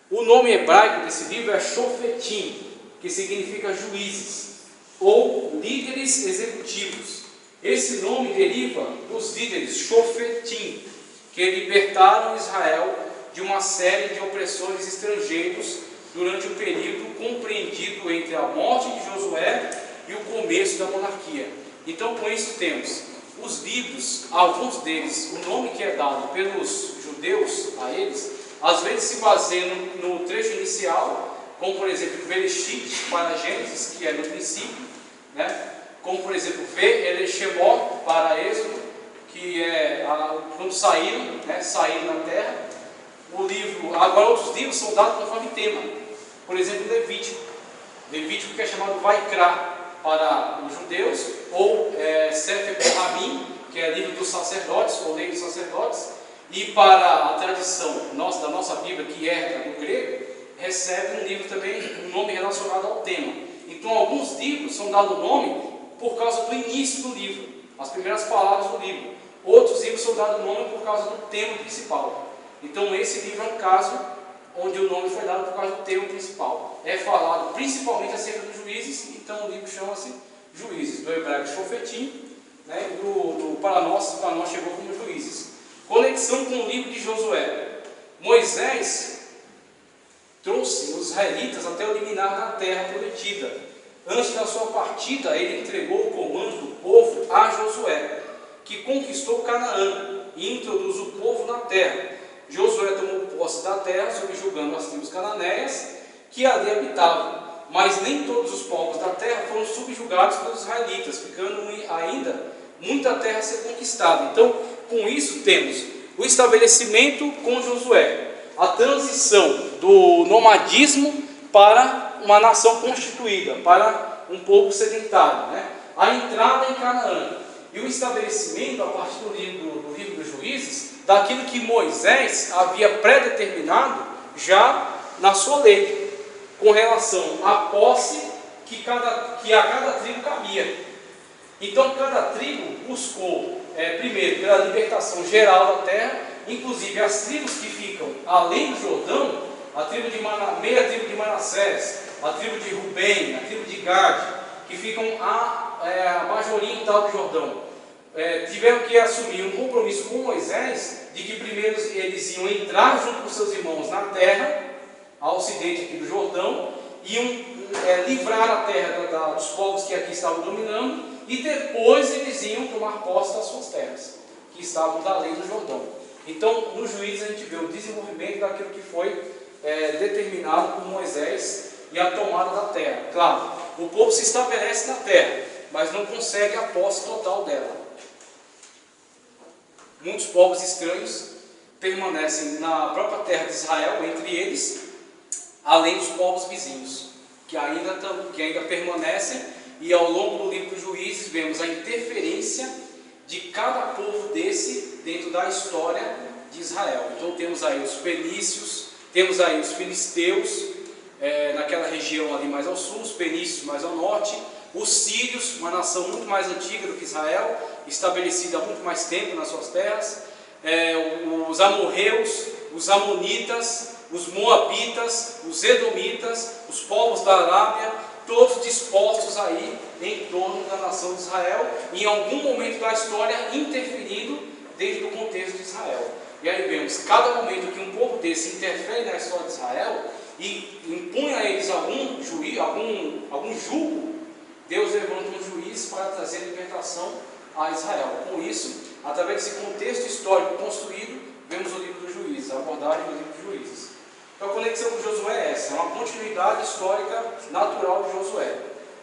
o nome hebraico desse livro é Shofetim, que significa juízes, ou líderes executivos. Esse nome deriva dos líderes Shofetim, que libertaram Israel de uma série de opressores estrangeiros durante um período compreendido entre a morte de Josué e o começo da monarquia. Então, com isso temos os livros, alguns deles, o nome que é dado pelos judeus a eles, às vezes se baseia no trecho inicial, como por exemplo Bereshit para Gênesis, que é no princípio, né? Como por exemplo Ve-Eleshemó para Êxodo, que é quando saíram, né? Saíram da terra. O livro, agora outros livros são dados conforme tema, por exemplo Levítico, que é chamado Vaikra para os judeus, ou Sefer Kohanim, que é livro dos sacerdotes, ou lei dos sacerdotes, e para a tradição da nossa Bíblia, que é do grego, recebe um livro também, um nome relacionado ao tema. Então alguns livros são dados nome por causa do início do livro, as primeiras palavras do livro. Outros livros são dados nome por causa do tema principal. Então esse livro é um caso onde o nome foi dado por causa do tema principal. É falado principalmente acerca dos juízes, então o livro chama-se Juízes, do hebraico Shofetim, né? Para nós chegou como Juízes. Conexão com o livro de Josué. Moisés trouxe os israelitas até o limiar da terra prometida. Antes da sua partida, ele entregou o comando do povo a Josué, que conquistou Canaã e introduz o povo na terra. Josué tomou posse da terra, subjugando as tribos cananeias que ali habitavam. Mas nem todos os povos da terra foram subjugados pelos israelitas, ficando ainda muita terra a ser conquistada. Então, com isso temos o estabelecimento com Josué, a transição do nomadismo para uma nação constituída, para um povo sedentário, né? A entrada em Canaã e o estabelecimento, a partir do livro dos Juízes, daquilo que Moisés havia predeterminado já na sua lei, com relação à posse que a cada tribo cabia. Então cada tribo buscou, primeiro, pela libertação geral da terra, inclusive as tribos que ficam além do Jordão, meia tribo de Manassés, a tribo de Rubem, a tribo de Gade, que ficam a margem oriental do Jordão, tiveram que assumir um compromisso com Moisés, de que primeiro eles iam entrar junto com seus irmãos na terra, ao ocidente aqui do Jordão, iam livrar a terra dos povos que aqui estavam dominando, e depois eles iam tomar posse das suas terras, que estavam da lei do Jordão. Então, no Juízes a gente vê o desenvolvimento daquilo que foi determinado por Moisés e a tomada da terra. Claro, o povo se estabelece na terra, mas não consegue a posse total dela. Muitos povos estranhos permanecem na própria terra de Israel, entre eles, além dos povos vizinhos, que ainda permanecem, e ao longo do livro dos Juízes vemos a interferência de cada povo desse dentro da história de Israel. Então temos aí os fenícios, temos aí os filisteus, naquela região ali mais ao sul, os fenícios mais ao norte, os sírios, uma nação muito mais antiga do que Israel, estabelecida há muito mais tempo nas suas terras, os amorreus, os amonitas, os moabitas, os edomitas, os povos da Arábia, todos dispostos aí em torno da nação de Israel, em algum momento da história interferindo dentro do contexto de Israel. E aí vemos, cada momento que um povo desse interfere na história de Israel e impõe a eles algum julgo, Deus levanta um juiz para trazer libertação a Israel. Com isso, através desse contexto histórico construído, vemos o livro dos Juízes, a abordagem do livro dos Juízes. Então a conexão com Josué é essa, é uma continuidade histórica natural de Josué.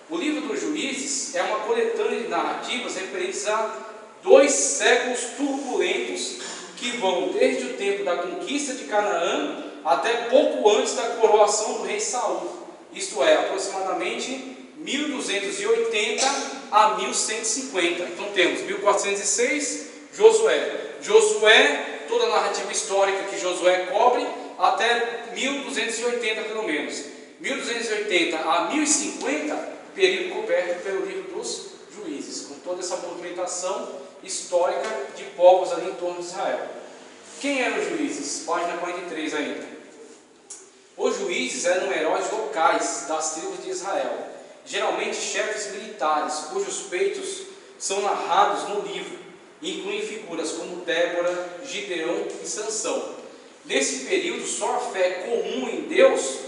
O livro dos Juízes é uma coletânea de narrativas referentes a 2 séculos turbulentos que vão desde o tempo da conquista de Canaã até pouco antes da coroação do rei Saul, isto é, aproximadamente 1280 a 1150. Então temos 1406, Josué, toda a narrativa histórica que Josué cobre, até 1280 pelo menos. 1280 a 1050 período coberto pelo livro dos Juízes, com toda essa movimentação histórica de povos ali em torno de Israel. Quem eram os juízes? Página 43 ainda. Os juízes eram heróis locais das tribos de Israel, geralmente chefes militares, cujos feitos são narrados no livro, e incluem figuras como Débora, Gideão e Sansão. Nesse período, só a fé comum em Deus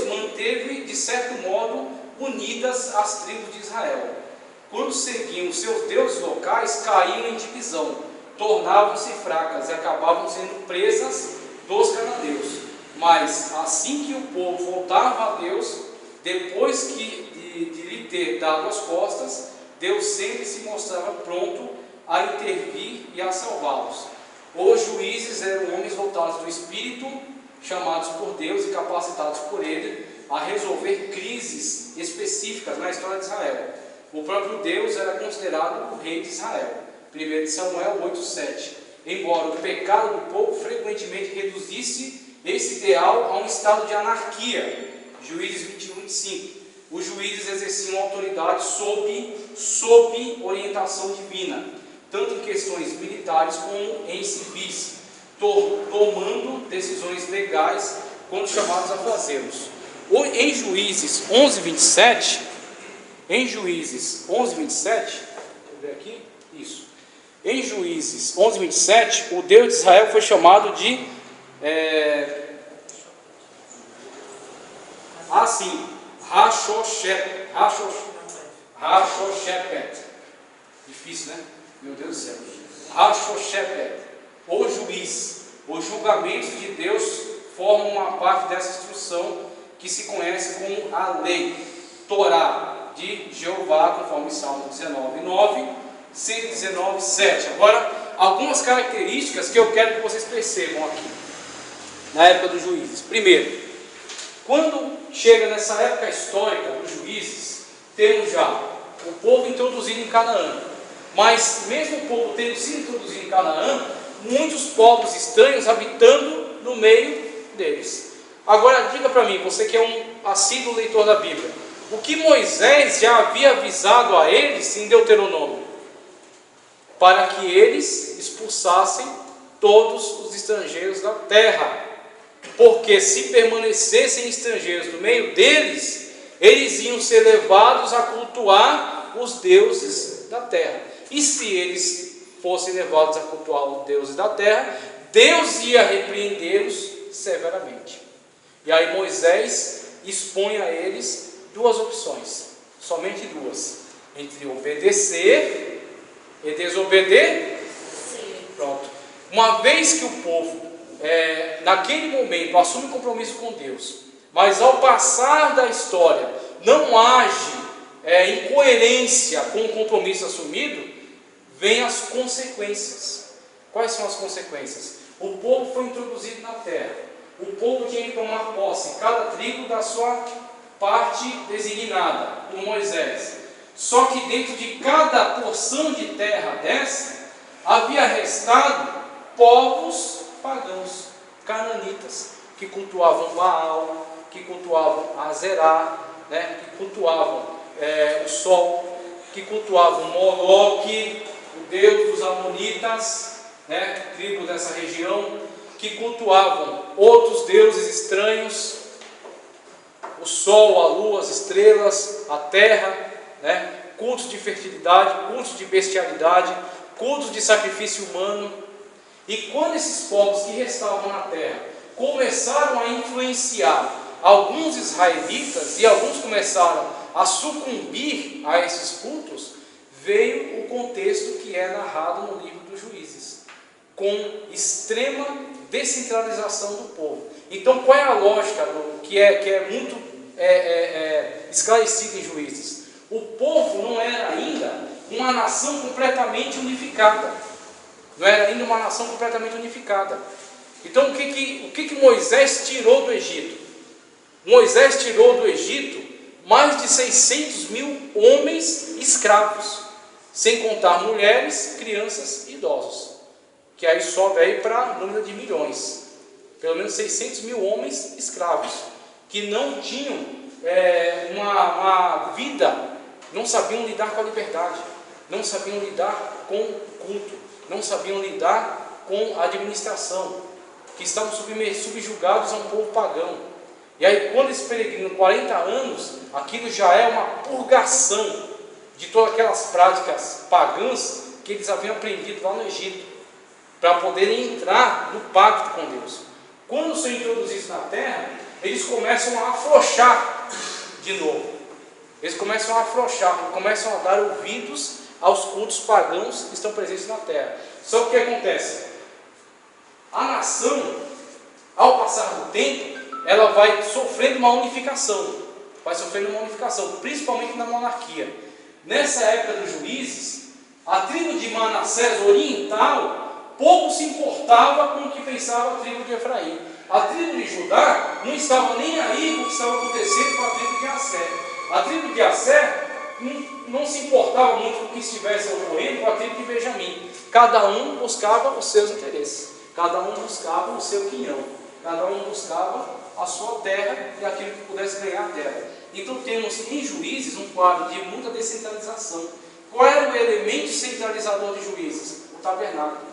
manteve, de certo modo, unidas as tribos de Israel. Quando seguiam seus deuses locais, caíam em divisão, tornavam-se fracas e acabavam sendo presas dos cananeus. Mas, assim que o povo voltava a Deus, depois de lhe ter dado as costas, Deus sempre se mostrava pronto a intervir e a salvá-los. Os juízes eram homens voltados do Espírito, chamados por Deus e capacitados por Ele a resolver crises específicas na história de Israel. O próprio Deus era considerado o rei de Israel. 1 Samuel 8,7. Embora o pecado do povo frequentemente reduzisse esse ideal a um estado de anarquia. Juízes 21:5. Os juízes exerciam autoridade sob orientação divina, tanto em questões militares como em civis, tomando decisões legais quando chamados a fazê-los. Em Juízes 11:27, deixa eu ver aqui, isso. Em Juízes 11:27, o Deus de Israel foi chamado de Rashoshepet. Difícil, né? Meu Deus do céu. Rashoshepet, o juiz. Os julgamentos de Deus formam uma parte dessa instrução que se conhece como a lei, Torá de Jeová, conforme Salmo 19:9, 119:7. Agora, algumas características que eu quero que vocês percebam aqui, na época dos juízes. Primeiro, quando chega nessa época histórica dos juízes, temos já o povo introduzido em Canaã. Mas mesmo o povo tendo sido introduzido em Canaã, muitos povos estranhos habitando no meio deles. Agora diga para mim, você que é um assíduo leitor da Bíblia, o que Moisés já havia avisado a eles em Deuteronômio? Para que eles expulsassem todos os estrangeiros da terra. Porque se permanecessem estrangeiros no meio deles, eles iam ser levados a cultuar os deuses da terra. E se eles fossem levados a cultuar os deuses da terra, Deus ia repreendê-los severamente. E aí Moisés expõe a eles duas opções, somente duas, entre obedecer e desobedecer. Pronto. Uma vez que o povo naquele momento assume compromisso com Deus, mas ao passar da história não age em coerência com o compromisso assumido, vem as consequências. Quais são as consequências? O povo foi introduzido na terra, o povo tinha que tomar posse, cada tribo da sua parte designada por Moisés. Só que dentro de cada porção de terra dessa, havia restado povos pagãos, cananitas, que cultuavam Baal, que cultuavam Azerá, que cultuavam o sol, que cultuavam Moloque, o deus dos amonitas, tribo dessa região, que cultuavam outros deuses estranhos, o sol, a lua, as estrelas, a terra, cultos de fertilidade, cultos de bestialidade, cultos de sacrifício humano. E quando esses povos que restavam na terra começaram a influenciar alguns israelitas e alguns começaram a sucumbir a esses cultos, veio o contexto que é narrado no livro dos Juízes, com extrema descentralização do povo. Então, qual é a lógica que é muito esclarecida em Juízes? O povo não era ainda uma nação completamente unificada. Não era ainda uma nação completamente unificada. Então, o que Moisés tirou do Egito? Moisés tirou do Egito mais de 600 mil homens escravos, sem contar mulheres, crianças e idosos, que aí sobe aí para número de milhões. Pelo menos 600 mil homens escravos, que não tinham uma vida, não sabiam lidar com a liberdade, não sabiam lidar com o culto, não sabiam lidar com a administração, que estavam subjugados a um povo pagão. E aí, quando eles peregrinam 40 anos, aquilo já é uma purgação de todas aquelas práticas pagãs que eles haviam aprendido lá no Egito, para poderem entrar no pacto com Deus. Quando são introduzidos na terra, eles começam a afrouxar de novo. Eles começam a afrouxar, começam a dar ouvidos aos cultos pagãos que estão presentes na terra. Só que o que acontece? A nação, ao passar do tempo, ela vai sofrendo uma unificação. Vai sofrendo uma unificação, principalmente na monarquia. Nessa época dos juízes, a tribo de Manassés oriental pouco se importava com o que pensava a tribo de Efraim. A tribo de Judá não estava nem aí com o que estava acontecendo com a tribo de Asser. A tribo de Asser não se importava muito com o que estivesse ocorrendo com a tribo de Benjamim. Cada um buscava os seus interesses, cada um buscava o seu quinhão, cada um buscava a sua terra e aquilo que pudesse ganhar a terra. Então temos em Juízes um quadro de muita descentralização. Qual era o elemento centralizador de Juízes? O tabernáculo.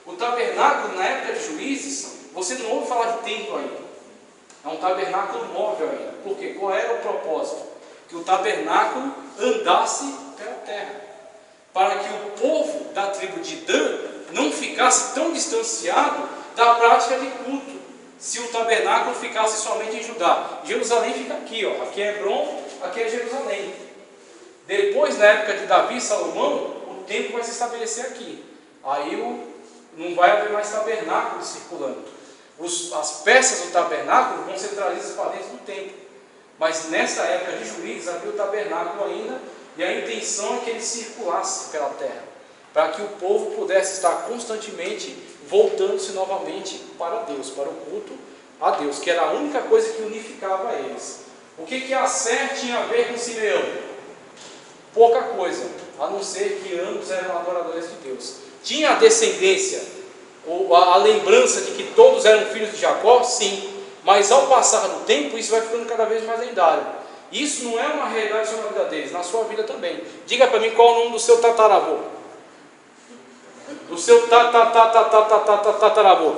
O tabernáculo, na época de Juízes, você não ouve falar de templo ainda. É um tabernáculo móvel ainda. Por quê? Qual era o propósito? Que o tabernáculo andasse pela terra, para que o povo da tribo de Dan não ficasse tão distanciado da prática de culto. Se o tabernáculo ficasse somente em Judá. Jerusalém fica aqui, ó. Aqui é Hebron, aqui é Jerusalém. Depois, na época de Davi e Salomão, o templo vai se estabelecer aqui. Aí não vai haver mais tabernáculo circulando. As peças do tabernáculo vão ser trazidas para dentro do templo. Mas nessa época de Juízes havia o tabernáculo ainda, e a intenção é que ele circulasse pela terra, para que o povo pudesse estar constantemente voltando-se novamente para Deus, para o culto a Deus, que era a única coisa que unificava eles. O que Asser tinha a ver com Simeão? Pouca coisa, a não ser que ambos eram adoradores de Deus. Tinha a descendência, ou a lembrança de que todos eram filhos de Jacó? Sim, mas ao passar do tempo, isso vai ficando cada vez mais lendário. Isso não é uma realidade só na vida deles, na sua vida também. Diga para mim qual é o nome do seu tataravô. Do seu tataravô.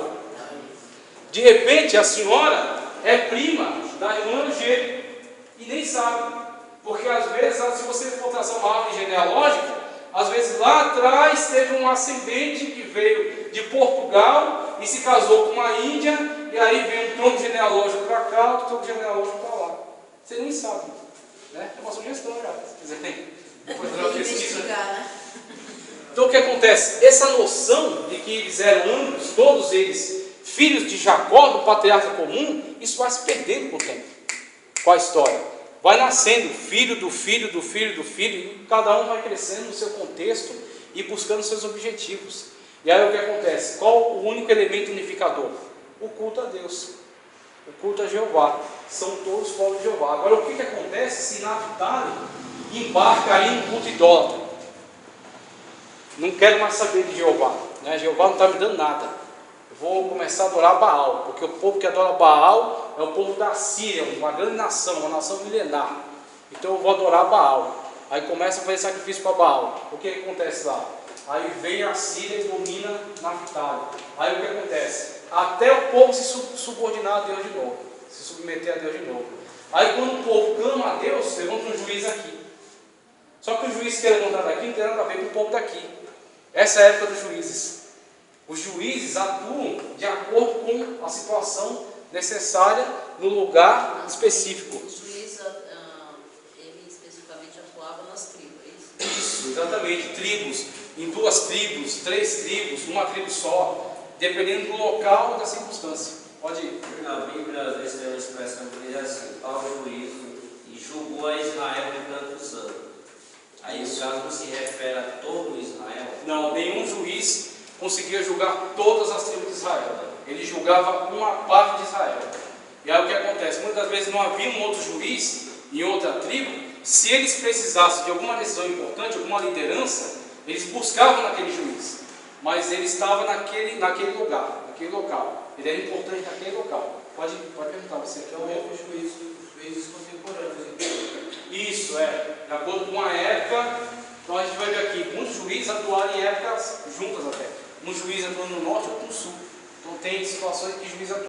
De repente a senhora é prima da irmã G e nem sabe. Porque às vezes, se você for traçar uma árvore genealógica, às vezes lá atrás teve um ascendente que veio de Portugal e se casou com uma índia, e aí vem um tronco genealógico para cá, outro tronco genealógico para lá. Você nem sabe, né? É uma sugestão já, se quiserem depois fazer uma pesquisa. Então o que acontece? Essa noção de que eles eram ambos, todos eles, filhos de Jacó, do patriarca comum, isso vai se perdendo com o tempo, com a história. Vai nascendo filho do filho do filho do filho, e cada um vai crescendo no seu contexto e buscando seus objetivos. E aí o que acontece? Qual o único elemento unificador? O culto a Deus, o culto a Jeová. São todos povos de Jeová. Agora o que acontece se Naphtali embarca aí em culto idólatra? Não quero mais saber de Jeová, né? Jeová não está me dando nada. Eu vou começar a adorar Baal, porque o povo que adora Baal é o povo da Síria, uma grande nação, uma nação milenar. Então eu vou adorar Baal. Aí começa a fazer sacrifício para Baal. O que acontece lá? Aí vem a Síria e domina Naphtali. Aí o que acontece? Até o povo se subordinar a Deus de novo, se submeter a Deus de novo. Aí quando o povo clama a Deus, levanta um juiz aqui. Só que o juiz que é levantado aqui não tem nada a ver com o povo daqui. Essa é a época dos juízes. Os juízes atuam de acordo com a situação necessária no lugar específico. O juiz, ele especificamente atuava nas tribos, é isso? Isso, exatamente, tribos, em 2 tribos, 3 tribos, uma tribo só, dependendo do local e da circunstância. Pode ir. Na Bíblia, às vezes tem uma expressão que diz assim: Paulo juízo e julgou a Israel de tantos anos. Aí o caso não se refere a todo Israel? Não, nenhum juiz conseguia julgar todas as tribos de Israel. Ele julgava uma parte de Israel. E aí o que acontece? Muitas vezes não havia um outro juiz em outra tribo. Se eles precisassem de alguma decisão importante, alguma liderança, eles buscavam naquele juiz. Mas ele estava naquele lugar, naquele local. Ele era importante naquele local. Pode perguntar, você quer Então, ver? os juízes contemporâneos. Então. Isso, de acordo com a época. Então a gente vai ver aqui, muitos juízes atuaram em épocas juntas até. Um juiz atuando no norte, outro no sul. Então tem situações que juiz atua